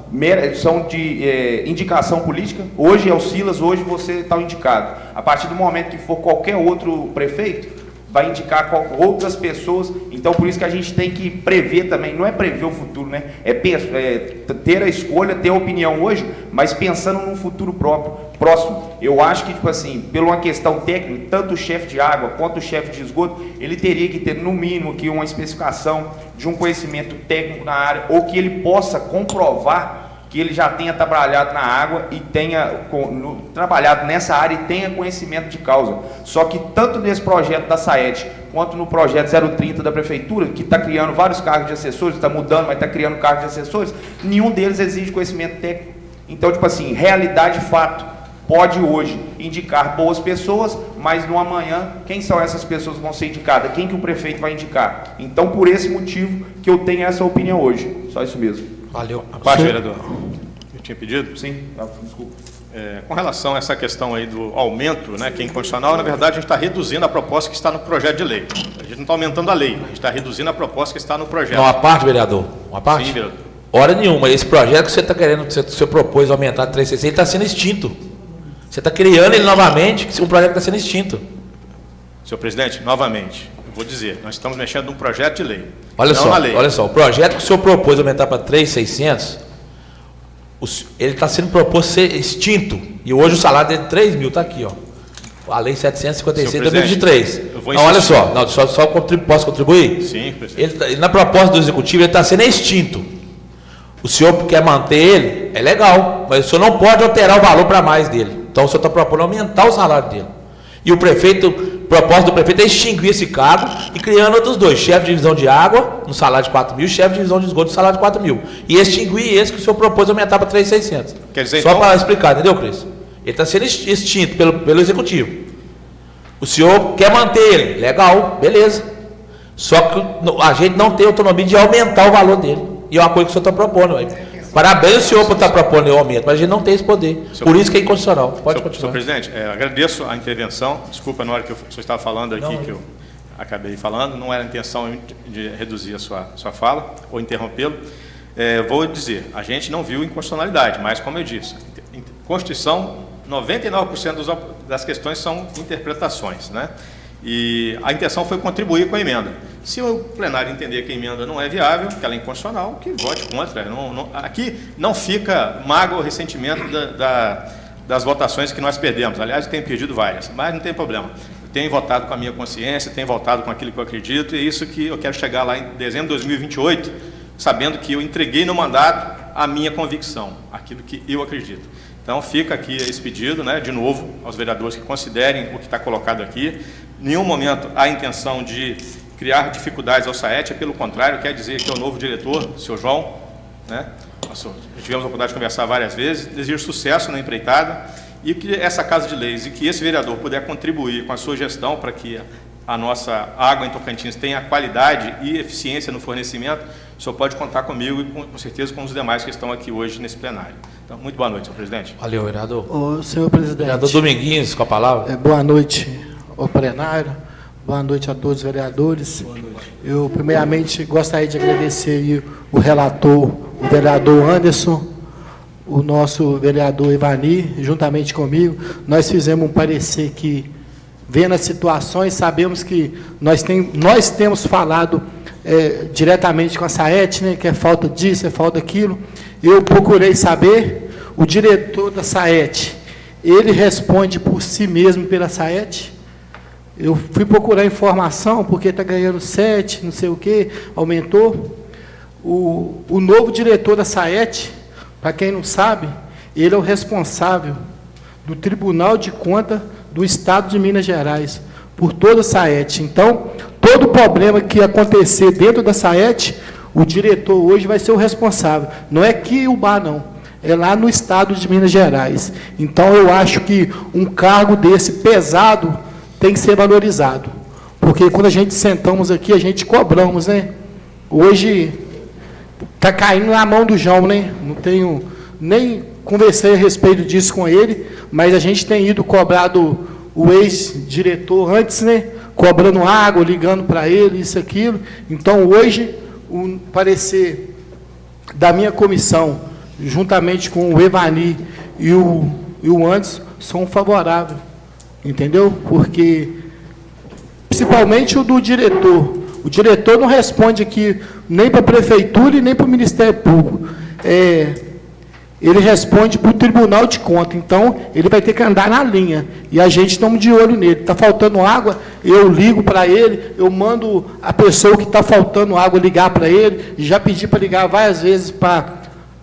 de indicação política. Hoje é o Silas, hoje você está indicado. A partir do momento que for qualquer outro prefeito, vai indicar outras pessoas. Então, por isso que a gente tem que prever também, não é prever o futuro, né? É ter a escolha, ter a opinião hoje, mas pensando num futuro próximo. Eu acho que, tipo assim, por uma questão técnica, tanto o chefe de água quanto o chefe de esgoto, ele teria que ter, no mínimo, aqui uma especificação de um conhecimento técnico na área, ou que ele possa comprovar que ele já tenha trabalhado na água e tenha trabalhado nessa área e tenha conhecimento de causa. Só que tanto nesse projeto da SAET, quanto no projeto 030 da Prefeitura, que está criando vários cargos de assessores, está mudando, mas está criando cargos de assessores, nenhum deles exige conhecimento técnico. Então, tipo assim, realidade e fato, pode hoje indicar boas pessoas, mas no amanhã, quem são essas pessoas que vão ser indicadas? Quem que o prefeito vai indicar? Então, por esse motivo que eu tenho essa opinião hoje. Só isso mesmo. Valeu. A parte, vereador, eu tinha pedido? Sim, desculpa. Com relação a essa questão aí do aumento, né, que é inconstitucional, na verdade a gente está reduzindo a proposta que está no projeto de lei. A gente não está aumentando a lei, a gente está reduzindo a proposta que está no projeto. Não, a parte, vereador, uma parte? Sim, vereador. Hora nenhuma, esse projeto que você está querendo, que você propôs aumentar de 3,6, ele está sendo extinto. Você está criando ele novamente, um projeto que está sendo extinto. Senhor presidente, novamente, eu vou dizer, nós estamos mexendo num projeto de lei. Olha não só, na lei. olha só, o projeto que o senhor propôs aumentar para 3.600, ele está sendo proposto ser extinto. E hoje o salário dele é 3 mil, está aqui, ó. A lei 756 de 2023. Então, olha só, não, posso contribuir? Sim, presidente. Ele, na proposta do executivo, ele está sendo extinto. O senhor quer manter ele, é legal, mas o senhor não pode alterar o valor para mais dele. Então o senhor está propondo aumentar o salário dele. E o prefeito, a proposta do prefeito é extinguir esse cargo e criando outros dois, chefe de divisão de água, no salário de 4 mil, chefe de divisão de esgoto, no salário de 4 mil. E extinguir esse que o senhor propôs aumentar para 3.600. Quer dizer, só então... para explicar, entendeu, Cris? Ele está sendo extinto pelo executivo. O senhor quer manter ele, legal, beleza. Só que a gente não tem autonomia de aumentar o valor dele. E é uma coisa que o senhor está propondo. Parabéns o senhor por estar propondo o aumento, mas a gente não tem esse poder. Por isso que é inconstitucional. Pode continuar. Senhor presidente, agradeço a intervenção. Desculpa, na hora que o senhor estava falando aqui, que eu acabei falando, não era a intenção de reduzir a sua fala ou interrompê-lo. Vou dizer, a gente não viu inconstitucionalidade, mas, como eu disse, Constituição, 99% das questões são interpretações, né? E a intenção foi contribuir com a emenda. Se o plenário entender que a emenda não é viável, que ela é inconstitucional, que vote contra. Aqui não fica mágoa ou ressentimento das votações que nós perdemos. Aliás, eu tenho perdido várias, mas não tem problema. Eu tenho votado com a minha consciência, tenho votado com aquilo que eu acredito, e é isso que eu quero chegar lá em dezembro de 2028, sabendo que eu entreguei no mandato a minha convicção, aquilo que eu acredito. Então, fica aqui esse pedido, né, de novo, aos vereadores que considerem o que está colocado aqui. Em nenhum momento há intenção de criar dificuldades ao SAET, pelo contrário, quer dizer que é o novo diretor, o senhor João, né, nós tivemos a oportunidade de conversar várias vezes, desejo sucesso na empreitada, e que essa Casa de Leis e que esse vereador puder contribuir com a sua gestão para que a nossa água em Tocantins tenha qualidade e eficiência no fornecimento, o senhor pode contar comigo e com certeza com os demais que estão aqui hoje nesse plenário. Então, muito boa noite, senhor presidente. Valeu, vereador. Senhor presidente. Vereador Dominguinhos, com a palavra. Boa noite ao plenário, boa noite a todos os vereadores. Boa noite. Eu, primeiramente, gostaria de agradecer aí o relator, o vereador Anderson, o nosso vereador Ivani, juntamente comigo. Nós fizemos um parecer que, vendo as situações, sabemos que nós temos falado diretamente com a SAET, né, que é falta disso, é falta daquilo. Eu procurei saber, o diretor da SAET, ele responde por si mesmo pela SAET. Eu fui procurar informação, porque está ganhando 7, não sei o quê, aumentou. O novo diretor da SAET, para quem não sabe, ele é o responsável do Tribunal de Contas do Estado de Minas Gerais, por toda a SAET. Então, todo problema que acontecer dentro da SAET, o diretor hoje vai ser o responsável. Não é Cuiabá, não. É lá no Estado de Minas Gerais. Então, eu acho que um cargo desse pesado tem que ser valorizado. Porque quando a gente sentamos aqui, a gente cobramos, né? Hoje está caindo na mão do João, né? Não tenho nem conversei a respeito disso com ele, mas a gente tem ido cobrado o ex-diretor antes, né? Cobrando água, ligando para ele, isso, aquilo. Então, hoje, o parecer da minha comissão, juntamente com o Evani e o Anderson, são favoráveis. Entendeu? Porque principalmente o do diretor. O diretor não responde aqui nem para a prefeitura e nem para o Ministério Público. Ele responde para o Tribunal de Contas. Então, ele vai ter que andar na linha. E a gente estamos de olho nele. Está faltando água, eu ligo para ele, eu mando a pessoa que está faltando água ligar para ele. Já pedi para ligar várias vezes para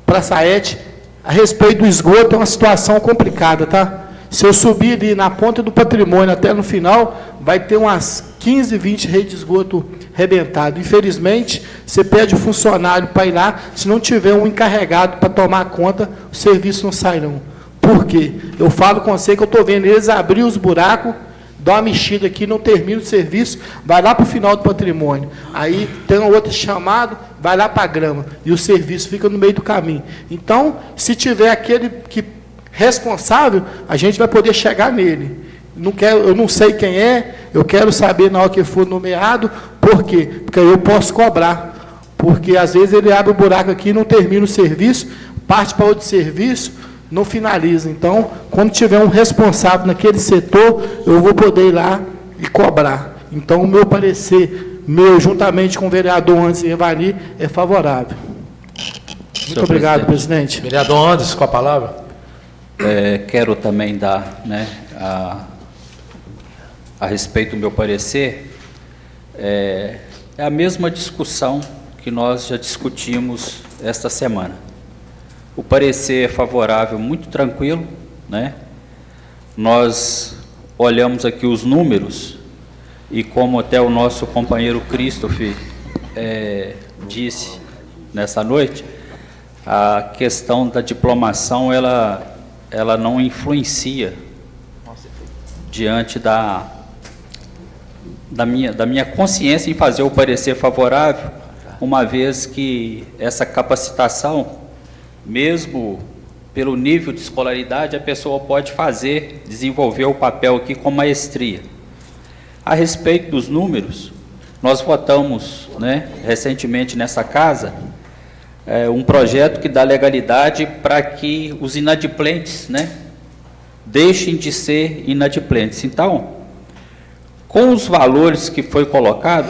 a Saete. A respeito do esgoto, é uma situação complicada, tá? Se eu subir ali na ponta do Patrimônio até no final, vai ter umas 15, 20 redes de esgoto rebentado. Infelizmente, você pede o funcionário para ir lá, se não tiver um encarregado para tomar conta, o serviço não sai não. Por quê? Eu falo com você que eu estou vendo eles abrir os buracos, dá uma mexida aqui, não termina o serviço, vai lá para o final do Patrimônio. Aí tem um outro chamado, vai lá para a grama, e o serviço fica no meio do caminho. Então, se tiver aquele que responsável, a gente vai poder chegar nele. Eu não sei quem é, eu quero saber na hora que for nomeado. Por quê? Porque eu posso cobrar. Porque às vezes ele abre o buraco aqui, não termina o serviço, parte para outro serviço, não finaliza. Então, quando tiver um responsável naquele setor, eu vou poder ir lá e cobrar. Então, o meu parecer, juntamente com o vereador Anderson Evani, é favorável. Muito obrigado, presidente. Vereador Anderson, com a palavra. Quero também dar, a respeito do meu parecer, é a mesma discussão que nós já discutimos esta semana. O parecer é favorável, muito tranquilo, né? Nós olhamos aqui os números e, como até o nosso companheiro Christopher disse nessa noite, a questão da diplomação, ela não influencia diante da minha consciência em fazer o parecer favorável, uma vez que essa capacitação, mesmo pelo nível de escolaridade, a pessoa pode desenvolver o papel aqui com maestria. A respeito dos números, nós votamos, recentemente nessa casa, um projeto que dá legalidade para que os inadimplentes, deixem de ser inadimplentes. Então, com os valores que foi colocado,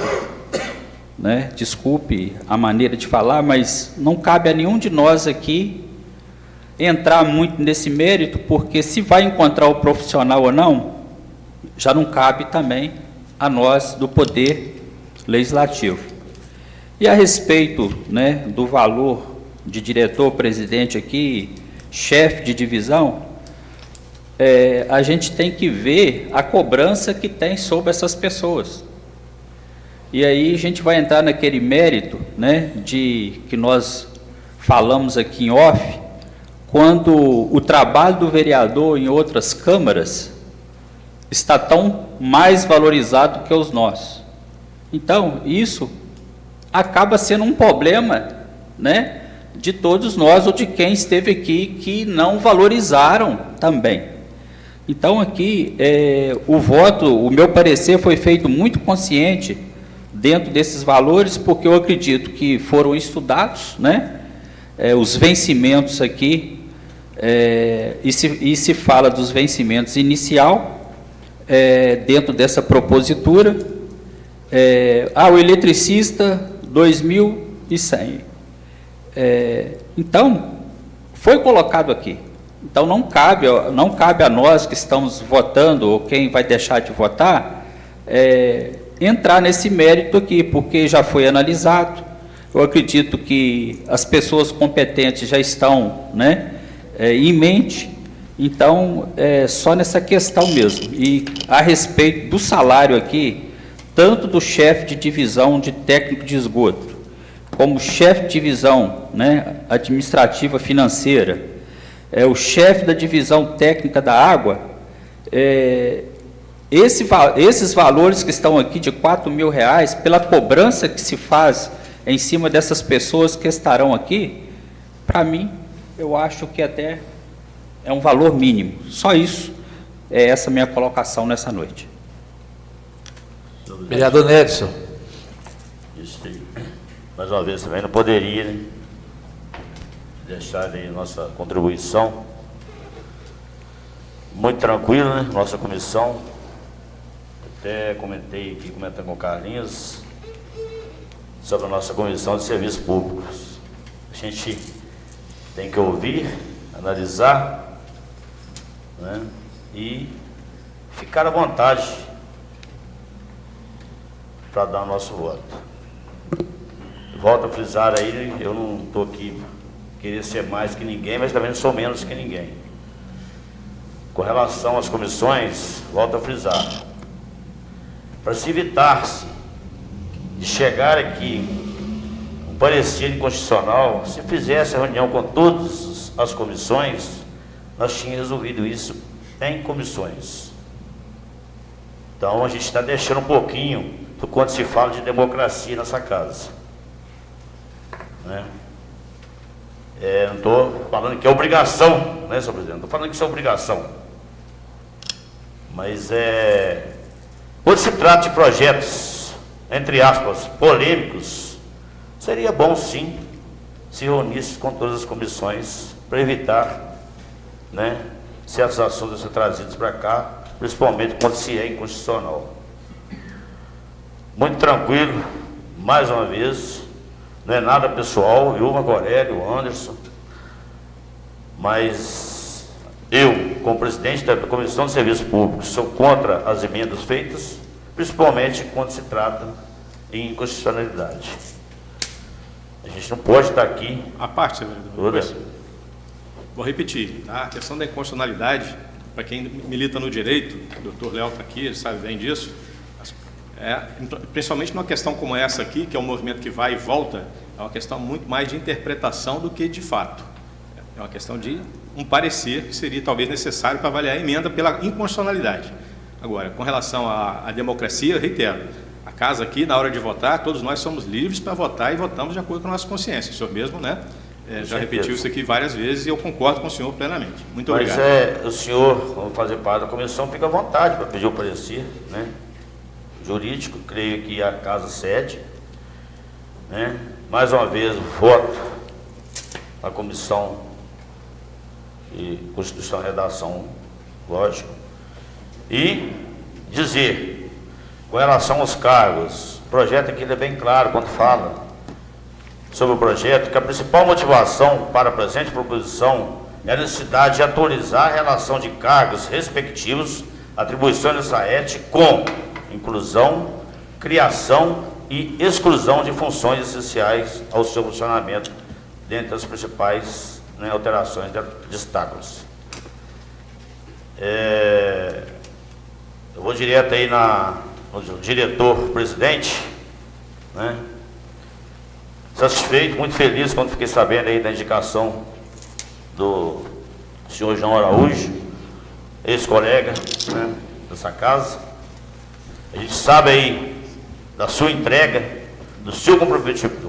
desculpe a maneira de falar, mas não cabe a nenhum de nós aqui entrar muito nesse mérito, porque se vai encontrar o profissional ou não, já não cabe também a nós do Poder Legislativo. E a respeito, do valor de diretor, presidente aqui, chefe de divisão, a gente tem que ver a cobrança que tem sobre essas pessoas. E aí a gente vai entrar naquele mérito, de que nós falamos aqui em off, quando o trabalho do vereador em outras câmaras está tão mais valorizado que os nossos. Então, isso acaba sendo um problema, de todos nós ou de quem esteve aqui que não valorizaram também. Então, aqui, o meu parecer foi feito muito consciente dentro desses valores, porque eu acredito que foram estudados, os vencimentos aqui, e se fala dos vencimentos inicial, dentro dessa propositura, o eletricista, 2.100. Então, foi colocado aqui. Então, não cabe a nós que estamos votando, ou quem vai deixar de votar, entrar nesse mérito aqui, porque já foi analisado. Eu acredito que as pessoas competentes já estão, em mente. Então, só nessa questão mesmo. E a respeito do salário aqui, tanto do chefe de divisão de técnico de esgoto, como chefe de divisão administrativa financeira, o chefe da divisão técnica da água, esses valores que estão aqui de R$4.000, pela cobrança que se faz em cima dessas pessoas que estarão aqui, para mim, eu acho que até é um valor mínimo. Só isso é essa minha colocação nessa noite. Vereador Nedson. Isso aí. Mais uma vez também não poderia deixar aí nossa contribuição. Muito tranquila, nossa comissão. Até comentei aqui, comentando com o Carlinhos, sobre a nossa Comissão de Serviços Públicos. A gente tem que ouvir, analisar, né, e ficar à vontade para dar o nosso voto. Volto a frisar aí, eu não estou aqui querer ser mais que ninguém, mas também não sou menos que ninguém. Com relação às comissões, volto a frisar, para se evitar-se de chegar aqui um parecer inconstitucional, se fizesse a reunião com todas as comissões, nós tínhamos resolvido isso em comissões. Então a gente está deixando um pouquinho do quando se fala de democracia nessa casa, né? Não estou falando que é obrigação, né, senhor presidente? Estou falando que isso é obrigação. Mas quando se trata de projetos, entre aspas, polêmicos, seria bom sim se reunisse com todas as comissões para evitar, né, certos assuntos ser trazidos para cá, principalmente quando se é inconstitucional. Muito tranquilo, mais uma vez, não é nada pessoal, eu, Magorelli, o Anderson, mas eu, como presidente da Comissão de Serviços Públicos, sou contra as emendas feitas, principalmente quando se trata em inconstitucionalidade. A gente não pode estar aqui... A parte, senhor vereador. Vou repetir, tá? A questão da inconstitucionalidade, para quem milita no direito, o doutor Léo está aqui, ele sabe bem disso, principalmente numa questão como essa aqui, que é um movimento que vai e volta, é uma questão muito mais de interpretação do que de fato. É uma questão de um parecer que seria talvez necessário para avaliar a emenda pela inconstitucionalidade. Agora, com relação à democracia, eu reitero, a casa aqui, na hora de votar, todos nós somos livres para votar e votamos de acordo com a nossa consciência. O senhor mesmo, né, já repetiu isso aqui várias vezes e eu concordo com o senhor plenamente. Muito obrigado. Mas o senhor, como fazer parte da comissão, fica à vontade para pedir o parecer, né, jurídico, creio que a casa cede, né? Mais uma vez, voto na Comissão de Constituição e Redação, lógico, e dizer, com relação aos cargos, o projeto aqui é bem claro quando fala sobre o projeto, que a principal motivação para a presente proposição é a necessidade de atualizar a relação de cargos respectivos, atribuições da SAET com inclusão, criação e exclusão de funções essenciais ao seu funcionamento, dentre as principais, né, alterações destaco-se. Eu vou direto aí no diretor-presidente, né? Satisfeito, muito feliz quando fiquei sabendo aí da indicação do senhor João Araújo, ex-colega, né, dessa casa. A gente sabe aí da sua entrega, do seu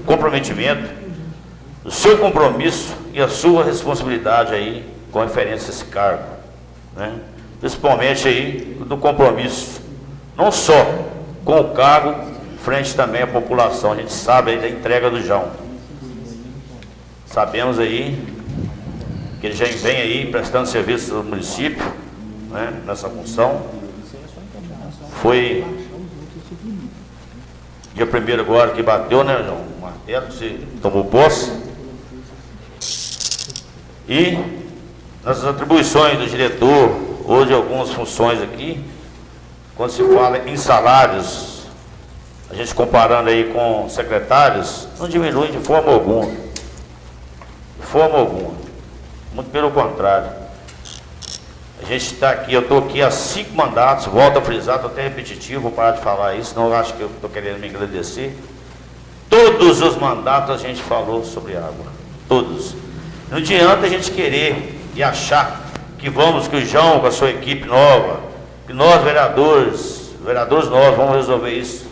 comprometimento, do seu compromisso e a sua responsabilidade aí com referência a esse cargo, né? Principalmente aí do compromisso, não só com o cargo, frente também à população. A gente sabe aí da entrega do João. Sabemos aí que ele já vem aí prestando serviço ao município, né, nessa função. Foi dia 1º agora que bateu, né, João? O martelo, você tomou posse. E nas atribuições do diretor, hoje algumas funções aqui, quando se fala em salários, a gente comparando aí com secretários, não diminui de forma alguma. De forma alguma. Muito pelo contrário. A gente está aqui, eu estou aqui há 5 mandatos, volto a frisar, estou até repetitivo, vou parar de falar isso, senão eu acho que eu estou querendo me agradecer. Todos os mandatos a gente falou sobre água, todos. Não adianta a gente querer e achar que o João, com a sua equipe nova, que nós vereadores novos, vamos resolver isso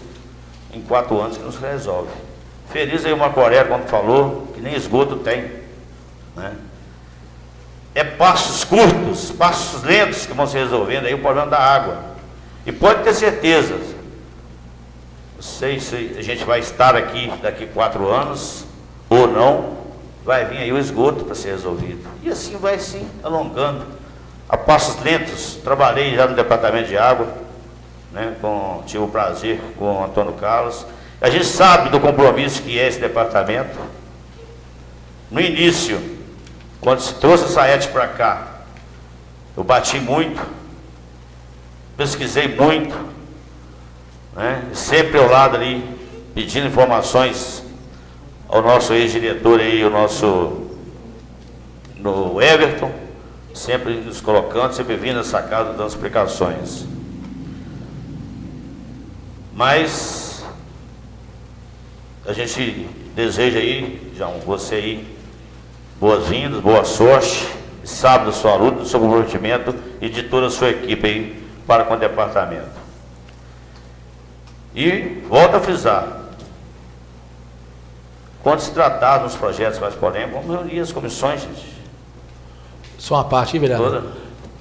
em 4 anos que não se resolve. Feliz aí o Macoré quando falou que nem esgoto tem, né? É passos curtos, passos lentos que vão se resolvendo aí o problema da água. E pode ter certeza, não sei se a gente vai estar aqui daqui 4 anos ou não, vai vir aí o esgoto para ser resolvido. E assim vai se alongando, a passos lentos. Trabalhei já no departamento de água, né? Tive o prazer com o Antônio Carlos. A gente sabe do compromisso que é esse departamento. No início, quando se trouxe a SAET para cá, eu bati muito, pesquisei muito, né? Sempre ao lado ali, pedindo informações ao nosso ex-diretor aí, no Everton, sempre nos colocando, sempre vindo nessa casa dando explicações. Mas a gente deseja aí, João, você aí, boas-vindas, boa sorte, sabe da sua luta, do seu comprometimento e de toda a sua equipe aí para com o departamento. E volto a frisar, quando se tratar dos projetos mais polêmicos, vamos reunir as comissões, gente. Só uma parte, vereador. Toda.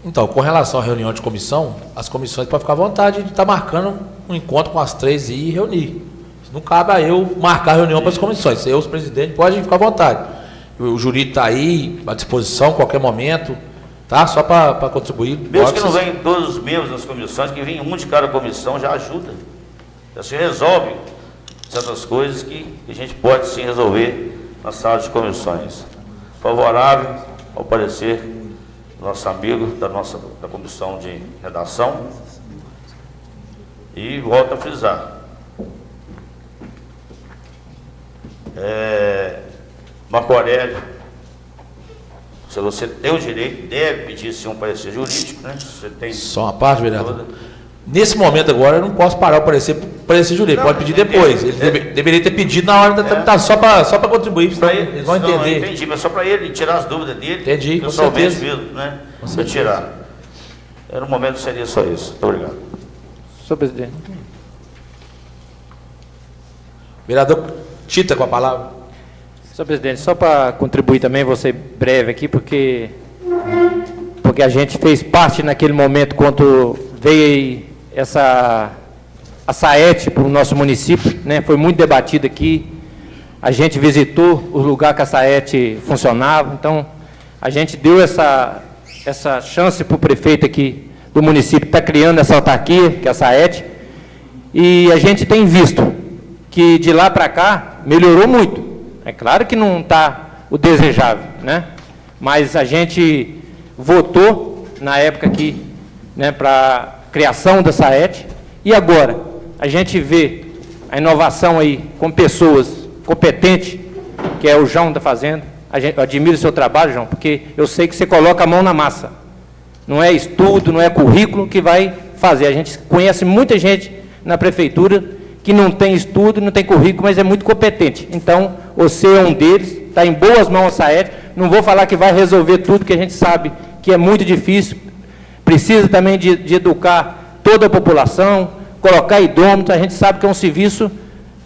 Então, com relação à reunião de comissão, as comissões podem ficar à vontade de estar marcando um encontro com as 3 e reunir. Não cabe a eu marcar a reunião para as comissões. Eu, os presidentes, podem ficar à vontade. O jurídico está aí, à disposição, a qualquer momento, tá? Só para contribuir. Mesmo que não venham todos os membros das comissões, que venha um de cada comissão, já ajuda. Já se resolve certas coisas que a gente pode sim resolver na sala de comissões. Favorável ao parecer do nosso amigo da comissão de redação. E volto a frisar. Marco Aurélio, se você tem o direito, deve pedir sim um parecer jurídico, né? Você tem. Só uma parte, vereador. Nesse momento agora eu não posso parar o parecer jurídico, pode pedir depois. Ele deveria ter pedido na hora da tramitação, só para contribuir, para eles vão entender. Não, entendi, mas só para ele tirar as dúvidas dele. Entendi, com pessoalmente certeza. mesmo, né? Para tirar. No momento seria só isso. Muito obrigado. Senhor presidente. Vereador Tita com a palavra. Senhor presidente, só para contribuir também, vou ser breve aqui, porque a gente fez parte naquele momento quando veio a SAET para o nosso município, né? Foi muito debatido aqui, a gente visitou o lugar que a SAET funcionava, então a gente deu essa chance para o prefeito aqui do município estar criando essa autarquia, que é a SAET, e a gente tem visto que de lá para cá melhorou muito. É claro que não está o desejável, né? Mas a gente votou na época aqui, né, para a criação da SAET, e agora a gente vê a inovação aí com pessoas competentes, que é o João da Fazenda. Eu admiro o seu trabalho, João, porque eu sei que você coloca a mão na massa. Não é estudo, não é currículo que vai fazer. A gente conhece muita gente na prefeitura que não tem estudo, não tem currículo, mas é muito competente. Então, você é um deles, está em boas mãos a SAET. Não vou falar que vai resolver tudo, que a gente sabe que é muito difícil. Precisa também de educar toda a população, colocar idômetro. A gente sabe que é um serviço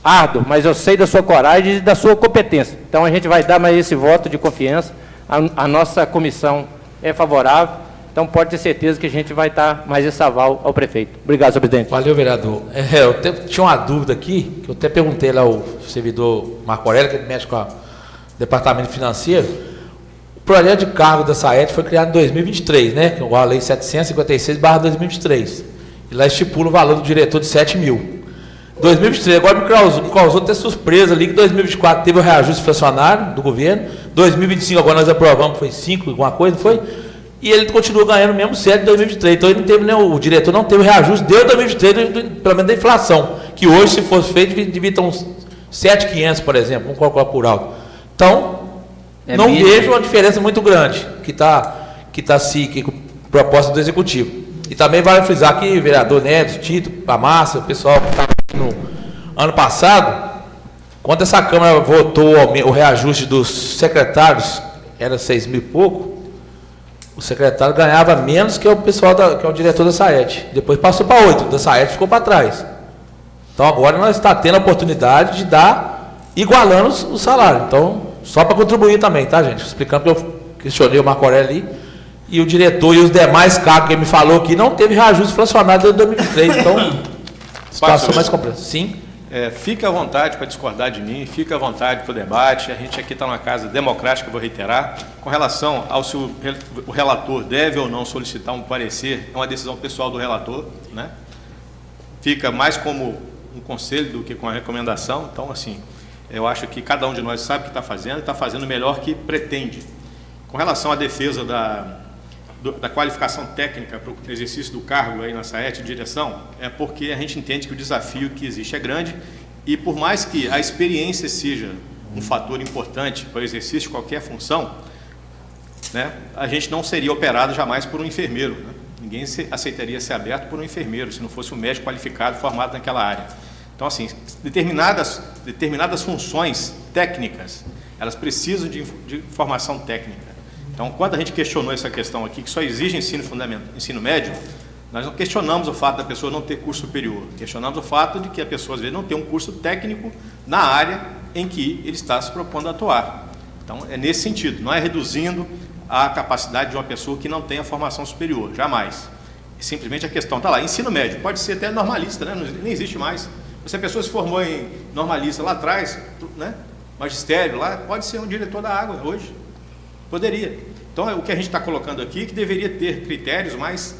árduo, mas eu sei da sua coragem e da sua competência. Então, a gente vai dar mais esse voto de confiança. A nossa comissão é favorável. Então, pode ter certeza que a gente vai dar mais esse aval ao prefeito. Obrigado, senhor presidente. Valeu, vereador. Eu tinha uma dúvida aqui, que eu até perguntei lá ao servidor Marco Aurélio, que mexe com o departamento financeiro. O projeto de cargo da SAET foi criado em 2023, né? Que é a lei 756/2023. E lá estipula o valor do diretor de 7 mil. 2023, agora me causou até surpresa ali, que 2024 teve o reajuste inflacionário do governo. 2025, agora nós aprovamos, foi 5, alguma coisa, não foi? E ele continua ganhando mesmo 7 de 2023. Então ele não teve, né, o diretor não teve reajuste, deu 2023, pelo menos da inflação, que hoje, se fosse feito, devia estar uns 7.500, por exemplo, vamos colocar por alto. Então, não vejo uma diferença muito grande que com a proposta do Executivo. E também vale frisar que o vereador Neto, Tito, a Márcia, o pessoal que está no ano passado, quando essa Câmara votou o reajuste dos secretários, era 6 mil e pouco, o secretário ganhava menos que o pessoal, que é o diretor da SAET. Depois passou para 8, da SAET ficou para trás. Então agora nós estamos tendo a oportunidade de dar, igualando o salário. Então, só para contribuir também, tá, gente? Explicando que eu questionei o Marco Aurélio ali, e o diretor e os demais cargos que ele me falou que não teve reajuste inflacionário desde 2003. Então, situação mais complexa. Sim. Fica à vontade para discordar de mim, fica à vontade para o debate. A gente aqui está numa casa democrática, vou reiterar. Com relação ao se o relator deve ou não solicitar um parecer, é uma decisão pessoal do relator, né? fica mais como um conselho do que com a recomendação. Então, assim, eu acho que cada um de nós sabe o que está fazendo e está fazendo o melhor que pretende. Com relação à defesa da qualificação técnica para o exercício do cargo aí na SAET de direção, é porque a gente entende que o desafio que existe é grande e por mais que a experiência seja um fator importante para o exercício de qualquer função, né, a gente não seria operado jamais por um enfermeiro, né? Ninguém aceitaria ser aberto por um enfermeiro, se não fosse um médico qualificado, formado naquela área. Então, assim, determinadas funções técnicas, elas precisam de formação técnica. Então, quando a gente questionou essa questão aqui, que só exige ensino médio, nós não questionamos o fato da pessoa não ter curso superior, questionamos o fato de que a pessoa, às vezes, não tem um curso técnico na área em que ele está se propondo a atuar. Então, é nesse sentido, não é reduzindo a capacidade de uma pessoa que não tenha formação superior, jamais. Simplesmente a questão está lá, ensino médio, pode ser até normalista, né? Nem existe mais. Se a pessoa se formou em normalista lá atrás, né? Magistério lá, pode ser um diretor da água hoje, poderia. Então, o que a gente está colocando aqui é que deveria ter critérios mais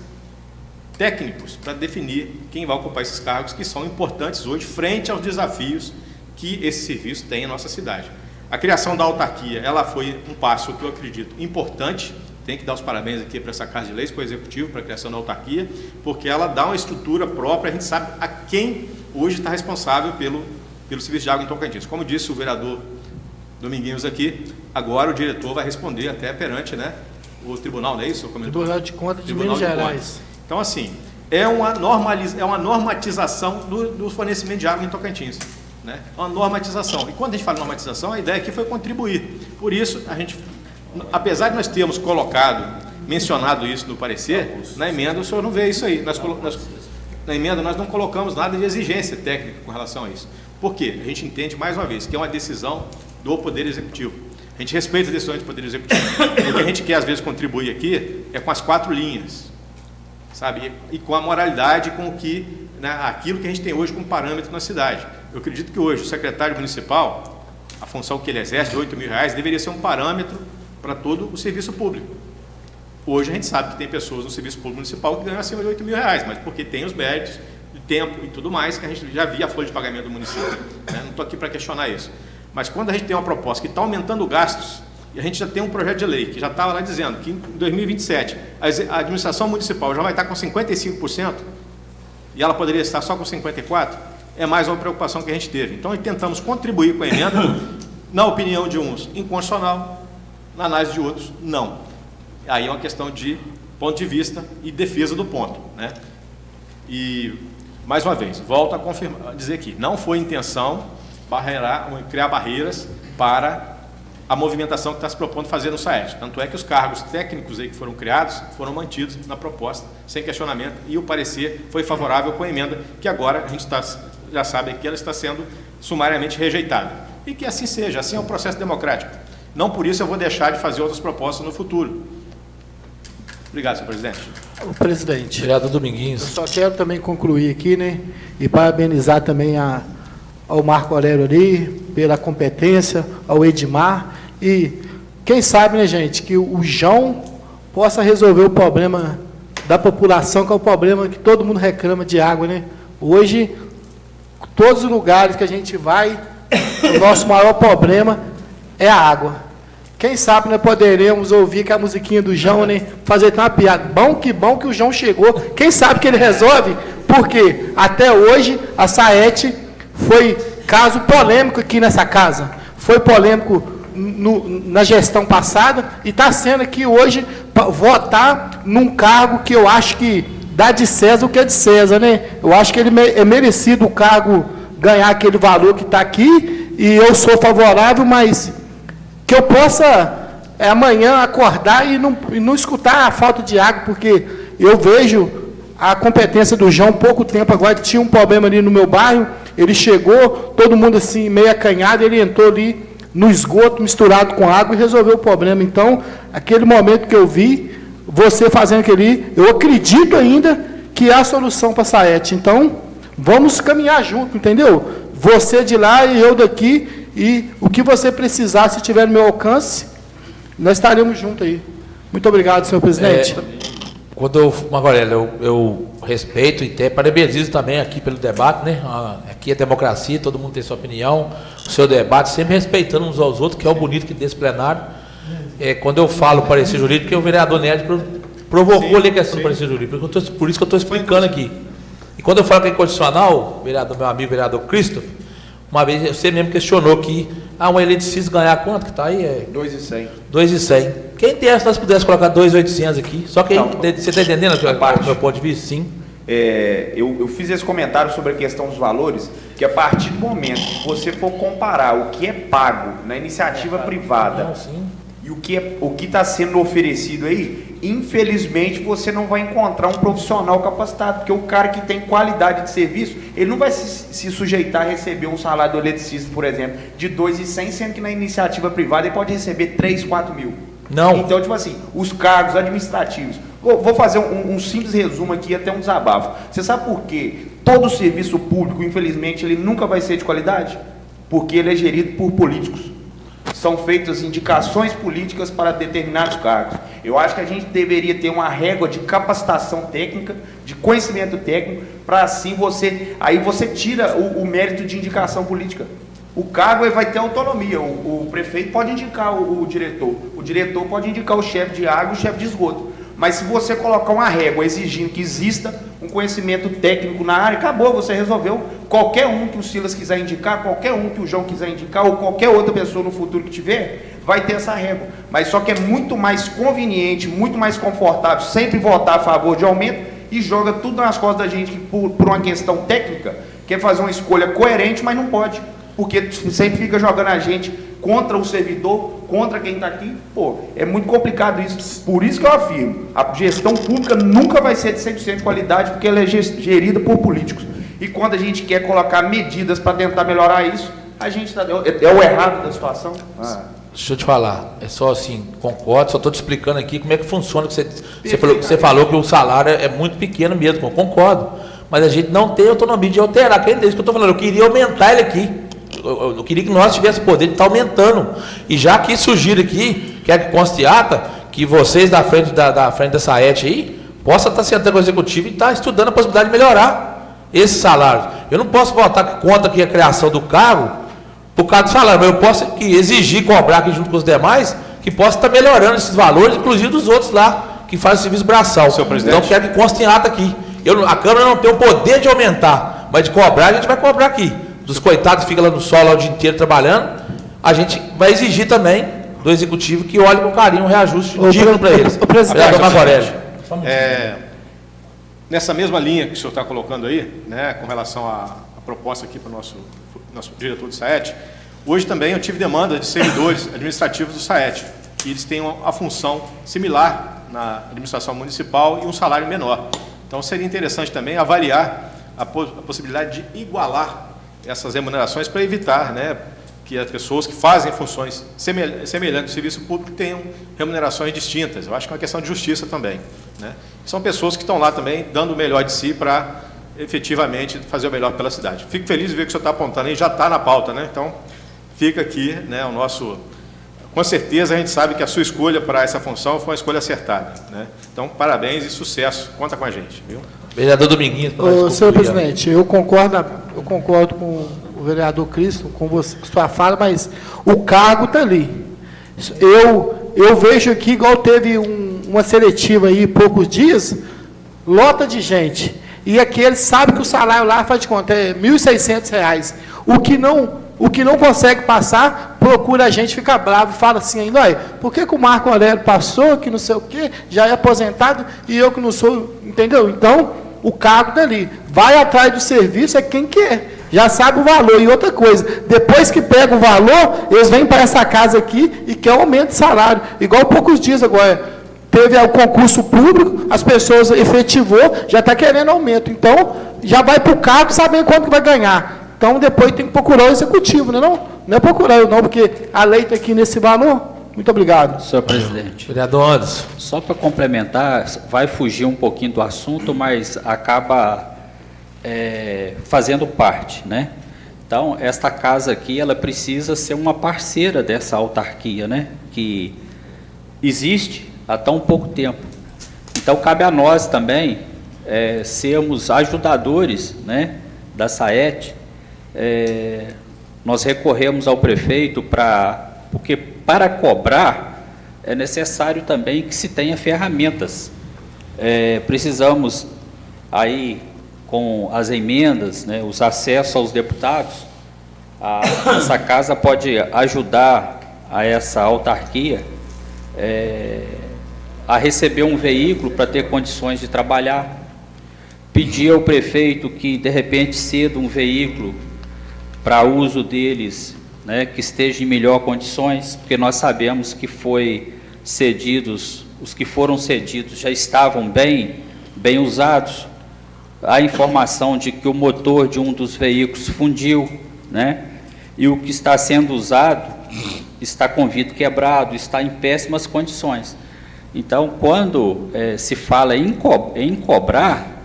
técnicos para definir quem vai ocupar esses cargos que são importantes hoje frente aos desafios que esse serviço tem em nossa cidade. A criação da autarquia, ela foi um passo que eu acredito importante, tem que dar os parabéns aqui para essa Casa de Leis, para o Executivo, para a criação da autarquia, porque ela dá uma estrutura própria, a gente sabe a quem hoje está responsável pelo serviço de água em Tocantins. Como disse o vereador Dominguinhos aqui, agora o diretor vai responder até perante, né, o tribunal, não é isso? Tribunal de Contas de Minas Gerais. Então, assim, é uma normatização do fornecimento de água em Tocantins. Né? Uma normatização. E quando a gente fala normatização, a ideia aqui foi contribuir. Por isso, a gente, apesar de nós termos mencionado isso no parecer, na emenda o senhor não vê isso aí. Na emenda nós não colocamos nada de exigência técnica com relação a isso. Por quê? A gente entende, mais uma vez, que é uma decisão do Poder Executivo. A gente respeita as decisões do Poder Executivo. O que a gente quer, às vezes, contribuir aqui é com as 4 linhas, sabe? E com a moralidade, com o que, né, aquilo que a gente tem hoje como parâmetro na cidade. Eu acredito que hoje o secretário municipal, a função que ele exerce de R$ 8.000, deveria ser um parâmetro para todo o serviço público. Hoje a gente sabe que tem pessoas no serviço público municipal que ganham acima de R$ 8.000, mas porque tem os méritos de tempo e tudo mais, que a gente já via a folha de pagamento do município. Né? Não estou aqui para questionar isso. Mas quando a gente tem uma proposta que está aumentando gastos, e a gente já tem um projeto de lei que já estava lá dizendo que em 2027 a administração municipal já vai estar com 55%, e ela poderia estar só com 54%, é mais uma preocupação que a gente teve. Então, tentamos contribuir com a emenda, na opinião de uns, inconstitucional, na análise de outros, não. Aí é uma questão de ponto de vista e defesa do ponto. Né? E, mais uma vez, volto a dizer aqui, não foi intenção criar barreiras para a movimentação que está se propondo fazer no SAET. Tanto é que os cargos técnicos aí que foram criados foram mantidos na proposta, sem questionamento, e o parecer foi favorável com a emenda, que agora a gente já sabe que ela está sendo sumariamente rejeitada. E que assim seja, assim é um processo democrático. Não por isso eu vou deixar de fazer outras propostas no futuro. Obrigado, senhor presidente. O presidente. Vereador Dominguinhos. Eu só quero também concluir aqui, né, e parabenizar também ao Marco Aurélio ali, pela competência, ao Edmar, e quem sabe, né, gente, que o João possa resolver o problema da população, que é o problema que todo mundo reclama de água, né? Hoje, todos os lugares que a gente vai, o nosso maior problema é a água. Quem sabe nós poderemos ouvir que a musiquinha do João, né, fazer até uma piada. Bom que o João chegou. Quem sabe que ele resolve? Porque até hoje a SAET foi caso polêmico aqui nessa casa. Foi polêmico na gestão passada e está sendo aqui hoje votar num cargo que eu acho que dá de César o que é de César, né? Eu acho que ele é merecido o cargo ganhar aquele valor que está aqui e eu sou favorável, mas que eu possa amanhã acordar e não escutar a falta de água, porque eu vejo a competência do João, pouco tempo agora, tinha um problema ali no meu bairro, ele chegou, todo mundo assim, meio acanhado, ele entrou ali no esgoto, misturado com água, e resolveu o problema. Então, aquele momento que eu vi, você fazendo aquilo ali, eu acredito ainda que é a solução para a SAET. Então, vamos caminhar junto, entendeu? Você de lá e eu daqui, e o que você precisar, se tiver no meu alcance, nós estaremos juntos aí. Muito obrigado, senhor presidente. Quando Marco Aurélio, eu respeito e até parabenizo também aqui pelo debate, né? Aqui é democracia, todo mundo tem sua opinião, o seu debate, sempre respeitando uns aos outros, que é o bonito que desse plenário. Quando eu falo parecer jurídico, porque o vereador Ned provocou ali a questão do parecer jurídico, por isso que eu estou explicando aqui. E quando eu falo que é incondicional, vereador, meu amigo vereador Christopher, uma vez você mesmo questionou que um eletricista ganhar quanto que está aí? 2.100. 2.100. Quem tem se nós pudéssemos colocar 2.800 aqui? Só que Não, você está entendendo o meu ponto de vista? Sim. Eu fiz esse comentário sobre a questão dos valores, que a partir do momento que você for comparar o que é pago na iniciativa privada e o que está sendo oferecido aí, infelizmente você não vai encontrar um profissional capacitado, porque o cara que tem qualidade de serviço, ele não vai se sujeitar a receber um salário do eletricista, por exemplo, de 2.100, sendo que na iniciativa privada ele pode receber 3, 4 mil. Não. Então, tipo assim, os cargos administrativos. Vou fazer um simples resumo aqui, até um desabafo. Você sabe por quê? Todo serviço público, infelizmente, ele nunca vai ser de qualidade? Porque ele é gerido por políticos. São feitas indicações políticas para determinados cargos. Eu acho que a gente deveria ter uma régua de capacitação técnica, de conhecimento técnico, para assim você tira o mérito de indicação política. O cargo ele vai ter autonomia. O prefeito pode indicar o diretor pode indicar o chefe de água e o chefe de esgoto. Mas se você colocar uma régua exigindo que exista um conhecimento técnico na área, acabou, você resolveu. Qualquer um que o Silas quiser indicar, qualquer um que o João quiser indicar, ou qualquer outra pessoa no futuro que tiver, vai ter essa régua. Mas só que é muito mais conveniente, muito mais confortável sempre votar a favor de aumento e joga tudo nas costas da gente que por uma questão técnica quer fazer uma escolha coerente, mas não pode. Porque sempre fica jogando a gente contra o servidor, contra quem está aqui. É muito complicado isso. Por isso que eu afirmo, a gestão pública nunca vai ser de 100% de qualidade, porque ela é gerida por políticos. E quando a gente quer colocar medidas para tentar melhorar isso, a gente está... É o errado da situação. Deixa eu te falar, é só assim, concordo, só estou te explicando aqui como é que funciona. Você falou que o salário é muito pequeno mesmo, eu concordo. Mas a gente não tem autonomia de alterar. Que é isso que eu estou falando, eu queria aumentar ele aqui. Eu queria que nós tivéssemos poder de estar aumentando. E já que surgiram aqui, quer que conste ata, que vocês da frente da SAET aí, possam estar sentando com o executivo e estar estudando a possibilidade de melhorar esse salário. Eu não posso votar contra aqui a criação do cargo, por causa do salário, mas eu posso exigir, cobrar aqui junto com os demais, que possa estar melhorando esses valores, inclusive dos outros lá, que fazem o serviço braçal. Então quero que conste em ata aqui. A Câmara não tem o poder de aumentar, mas de cobrar a gente vai cobrar aqui. Dos coitados que ficam lá no sol lá o dia inteiro trabalhando, a gente vai exigir também do Executivo que olhe com carinho um reajuste digno para eles. Nessa mesma linha que o senhor está colocando aí, né, com relação à proposta aqui para o nosso diretor do SAET, hoje também eu tive demanda de servidores administrativos do SAET, que eles têm a função similar na administração municipal e um salário menor. Então seria interessante também avaliar a possibilidade de igualar essas remunerações para evitar, né, que as pessoas que fazem funções semelhantes ao serviço público tenham remunerações distintas. Eu acho que é uma questão de justiça também, né? São pessoas que estão lá também dando o melhor de si para efetivamente fazer o melhor pela cidade. Fico feliz de ver que o senhor está apontando aí, já está na pauta, né? Então fica aqui, né, o nosso... Com certeza a gente sabe que a sua escolha para essa função foi uma escolha acertada, né? Então parabéns e sucesso, conta com a gente, viu? Vereador Dominguinhos. Senhor presidente, eu concordo com o vereador Cristo, com você, com sua fala, mas o cargo está ali. Eu vejo aqui, igual teve uma seletiva aí, poucos dias, lota de gente. E aquele sabe que o salário lá, faz de conta, é R$ 1.600. O que não consegue passar, procura a gente, fica bravo, fala assim ainda, olha, por que o Marco Aurélio passou, que não sei o quê, já é aposentado, e eu que não sou, entendeu? Então, o cargo dali, vai atrás do serviço, é quem quer, já sabe o valor. E outra coisa, depois que pega o valor, eles vêm para essa casa aqui e quer aumento de salário, igual poucos dias agora, teve o concurso público, as pessoas efetivou, já está querendo aumento, então, já vai para o cargo sabendo quanto que vai ganhar. Então, depois tem que procurar o executivo, não é procurar eu não, porque a lei está aqui nesse valor. Muito obrigado. Senhor presidente. Vereador Anderson. Só para complementar, vai fugir um pouquinho do assunto, mas acaba fazendo parte, né? Então, esta casa aqui, ela precisa ser uma parceira dessa autarquia, né? Que existe há tão pouco tempo. Então, cabe a nós também sermos ajudadores, né, da SAET, nós recorremos ao prefeito porque para cobrar é necessário também que se tenha ferramentas. Precisamos aí, com as emendas, né, os acessos aos deputados, essa casa pode ajudar a essa autarquia a receber um veículo para ter condições de trabalhar, pedir ao prefeito que, de repente, ceda um veículo para uso deles, né, que esteja em melhor condições, porque nós sabemos que os que foram cedidos já estavam bem usados. Há informação de que o motor de um dos veículos fundiu, né, e o que está sendo usado está com vidro quebrado, está em péssimas condições. Então, quando se fala em cobrar,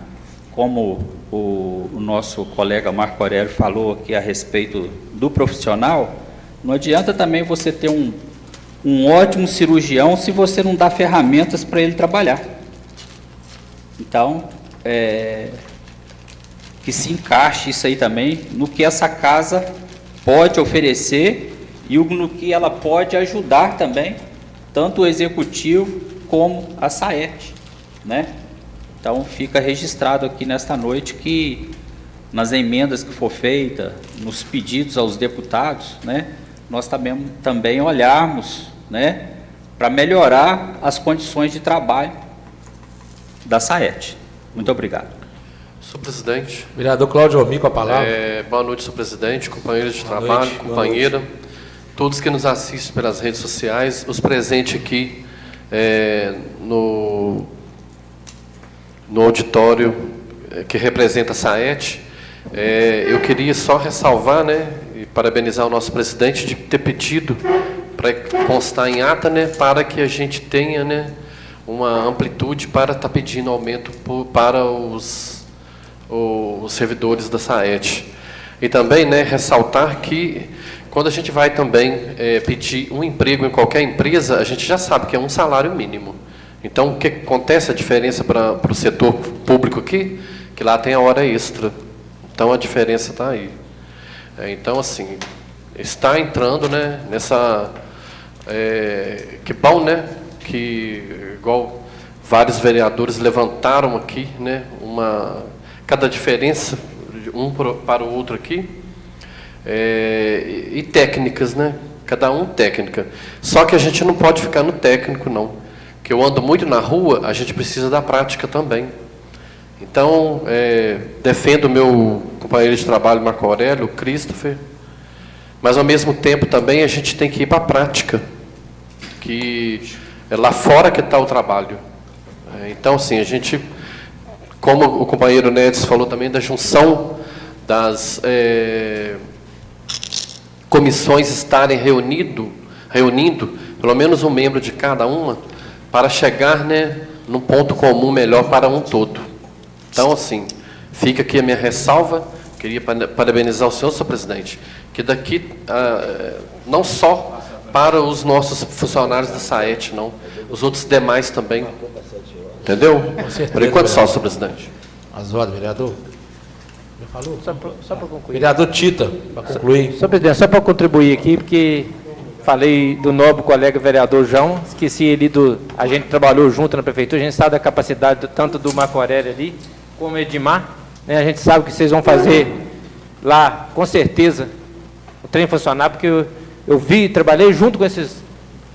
como o nosso colega Marco Aurélio falou aqui a respeito do profissional, não adianta também você ter um ótimo cirurgião se você não dá ferramentas para ele trabalhar. Então, que se encaixe isso aí também no que essa casa pode oferecer e no que ela pode ajudar também, tanto o executivo como a SAET, né? Então, fica registrado aqui nesta noite que, nas emendas que for feita, nos pedidos aos deputados, né, nós também olharmos, né, para melhorar as condições de trabalho da SAET. Muito obrigado. Senhor presidente. Vereador Cláudio Almi, com a palavra. Boa noite, senhor presidente, companheiros de trabalho, companheira, todos que nos assistem pelas redes sociais, os presentes aqui no auditório que representa a SAET. Eu queria só ressalvar, né, e parabenizar o nosso presidente de ter pedido para constar em ata, né, para que a gente tenha, né, uma amplitude para estar pedindo aumento para os servidores da SAET. E também, né, ressaltar que quando a gente vai também pedir um emprego em qualquer empresa, a gente já sabe que é um salário mínimo. Então, o que acontece, a diferença para o setor público aqui, que lá tem a hora extra. Então, a diferença está aí. Então, assim, está entrando, né, nessa... que bom, né, que, igual vários vereadores levantaram aqui, né, cada diferença de um para o outro aqui, e técnicas, né, cada um técnica. Só que a gente não pode ficar no técnico, não. Que eu ando muito na rua, a gente precisa da prática também. Então, defendo o meu companheiro de trabalho, Marco Aurélio, Christopher, mas, ao mesmo tempo, também a gente tem que ir para a prática, que é lá fora que está o trabalho. Então, assim, a gente, como o companheiro Nedes falou também, da junção das comissões estarem reunindo, pelo menos um membro de cada uma, para chegar, né, num ponto comum melhor para um todo. Então, assim, fica aqui a minha ressalva. Queria parabenizar o senhor presidente, que daqui, não só para os nossos funcionários da SAET, não, os outros demais também. Entendeu? Por enquanto só, senhor presidente. As ordens, vereador. Já falou? Só para concluir. Vereador Tita, para concluir. Senhor presidente, só para contribuir aqui, porque falei do nobre colega vereador João, esqueci ele a gente trabalhou junto na prefeitura, a gente sabe da capacidade tanto do Marco Aurélio ali, como o Edmar, né? A gente sabe que vocês vão fazer lá, com certeza, o trem funcionar, porque eu trabalhei junto com esses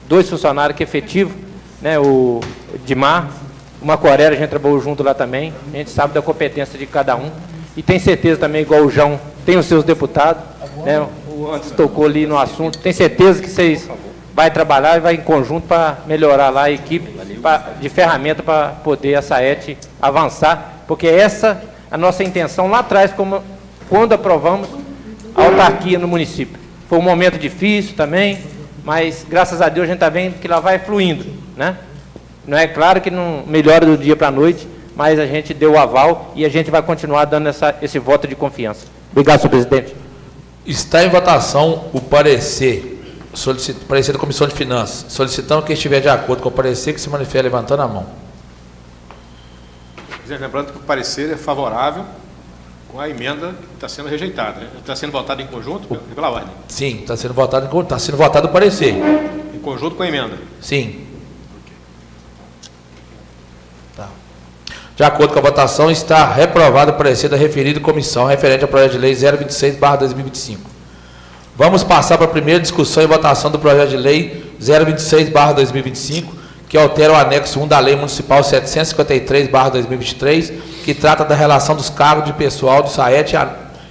dois funcionários que é efetivo, né? O Edmar, o Marco Aurélio, a gente trabalhou junto lá também, a gente sabe da competência de cada um, e tem certeza também, igual o João, tem os seus deputados, né? O Antes tocou ali no assunto, tem certeza que vocês vai trabalhar e vai em conjunto para melhorar lá a equipe de ferramenta para poder a SAET avançar, porque essa a nossa intenção lá atrás, quando aprovamos a autarquia no município. Foi um momento difícil também, mas graças a Deus a gente está vendo que ela vai fluindo, né? Não é claro que não melhora do dia para a noite, mas a gente deu o aval e a gente vai continuar dando esse voto de confiança. Obrigado, senhor presidente. Está em votação o parecer da Comissão de Finanças, solicitando que estiver de acordo com o parecer que se manifeste levantando a mão. Presidente, lembrando que o parecer é favorável com a emenda que está sendo rejeitada, né? Está sendo votada em conjunto pela ordem? Sim, está sendo votado o parecer. Em conjunto com a emenda? Sim. Tá. De acordo com a votação, está reprovado o parecer da referida comissão referente ao projeto de lei 026/2025. Vamos passar para a primeira discussão e votação do projeto de lei 026/2025, que altera o anexo 1 da Lei Municipal 753/2023, que trata da relação dos cargos de pessoal do SAET,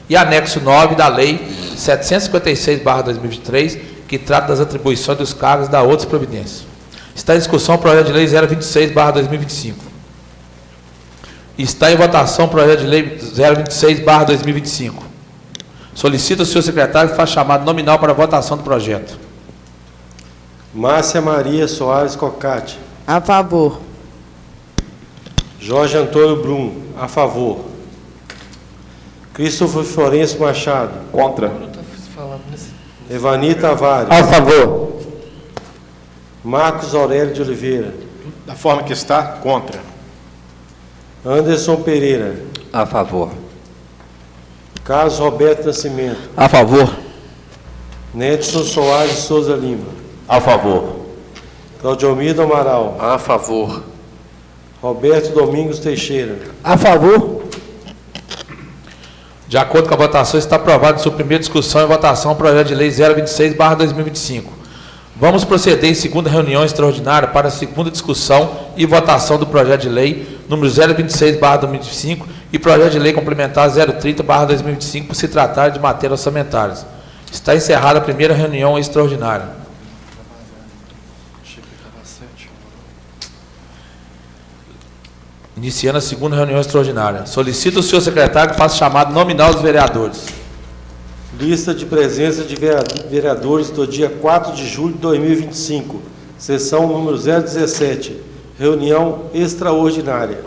e anexo 9 da Lei 756/2023, que trata das atribuições dos cargos da outras providências. Está em discussão o projeto de lei 026/2025. Está em votação o projeto de lei 026/2025. Solicito ao senhor secretário que faça chamado nominal para a votação do projeto. Márcia Maria Soares Cocati. A favor. Jorge Antônio Brum. A favor. Christopher Florencio Machado. Contra. Evani Tavares. A favor. Marcos Aurélio de Oliveira. Da forma que está, contra. Anderson Pereira. A favor. Carlos Roberto Nascimento. A favor. Nedson Soares Souza Lima. A favor. Claudiomir do Amaral. A favor. Roberto Domingos Teixeira. A favor. De acordo com a votação, está aprovado em sua primeira discussão e votação o projeto de lei 026/2025. Vamos proceder em segunda reunião extraordinária para a segunda discussão e votação do projeto de lei número 026/2025 e projeto de lei complementar 030/2025, por se tratar de matérias orçamentárias. Está encerrada a primeira reunião extraordinária. Iniciando a segunda reunião extraordinária. Solicito o senhor secretário que faça chamado nominal dos vereadores. Lista de presença de vereadores do dia 4 de julho de 2025. Sessão número 017. Reunião extraordinária.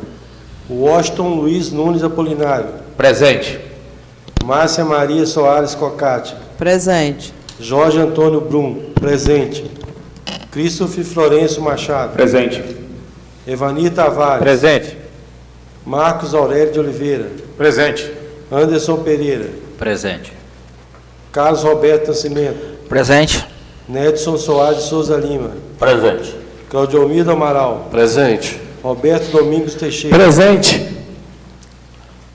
Washington Luiz Nunes Apolinário. Presente. Márcia Maria Soares Cocati. Presente. Jorge Antônio Brum. Presente. Christopher Florencio Machado. Presente. Evani Tavares. Presente. Marcos Aurélio de Oliveira. Presente. Anderson Pereira. Presente. Carlos Roberto Nascimento. Presente. Nedson Soares Souza Lima. Presente. Claudiomir do Amaral. Presente. Roberto Domingos Teixeira. Presente.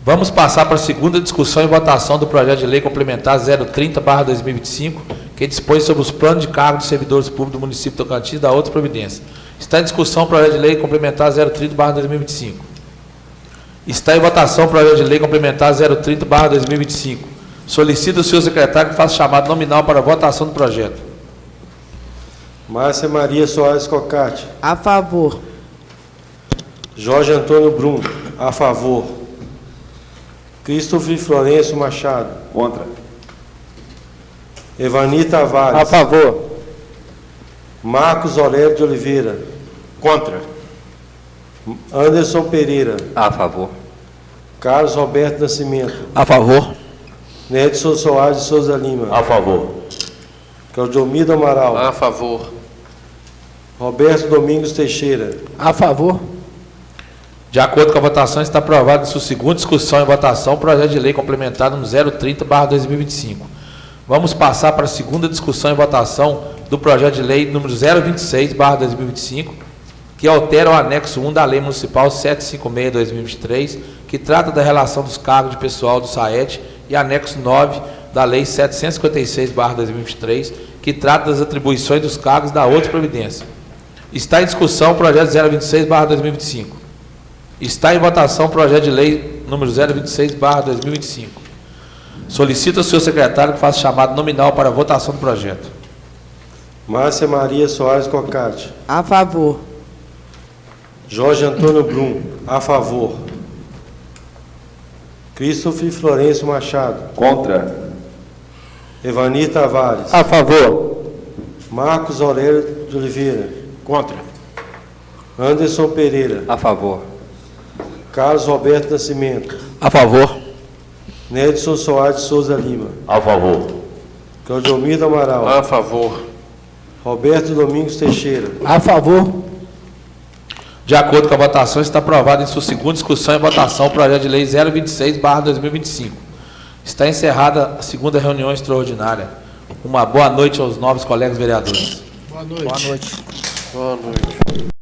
Vamos passar para a segunda discussão e votação do projeto de lei complementar 030/2025, que dispõe sobre os planos de cargo de servidores públicos do município de Tocantins e da outra providência. Está em discussão o projeto de lei complementar 030/2025. Está em votação o projeto de lei complementar 030/2025. Solicito ao senhor secretário que faça chamado nominal para a votação do projeto. Márcia Maria Soares Cocati. A favor. Jorge Antônio Brum. A favor. Christopher Florencio Machado. Contra. Evani Tavares. A favor. Marcos Aurélio de Oliveira. Contra. Anderson Pereira. A favor. Carlos Roberto Nascimento. A favor. Nedson Soares Souza Lima. A favor. Claudiomir do Amaral. A favor. Roberto Domingos Teixeira. A favor. De acordo com a votação, está aprovado em sua segunda discussão e votação o projeto de lei complementar número 030/2025. Vamos passar para a segunda discussão e votação do projeto de lei número 026/2025, que altera o anexo 1 da Lei Municipal 756/2023, que trata da relação dos cargos de pessoal do SAET, e anexo 9 da Lei 756/2023, que trata das atribuições dos cargos da outra providência. Está em discussão o projeto 026/2025. Está em votação o projeto de lei número 026/2025. Solicito ao senhor secretário que faça chamado nominal para a votação do projeto. Márcia Maria Soares Cocati. A favor. Jorge Antônio Brum. A favor. Christopher Florencio Machado. Contra. Evani Tavares. A favor. Marcos Aurélio de Oliveira. Contra. Anderson Pereira. A favor. Carlos Roberto Nascimento. A favor. Nedson Soares Souza Lima. A favor. Claudiomir do Amaral. A favor. Roberto Domingos Teixeira. A favor. De acordo com a votação, está aprovado em sua segunda discussão e votação o projeto de lei 026/2025. Está encerrada a segunda reunião extraordinária. Uma boa noite aos nobres colegas vereadores. Boa noite. Boa noite. Boa noite.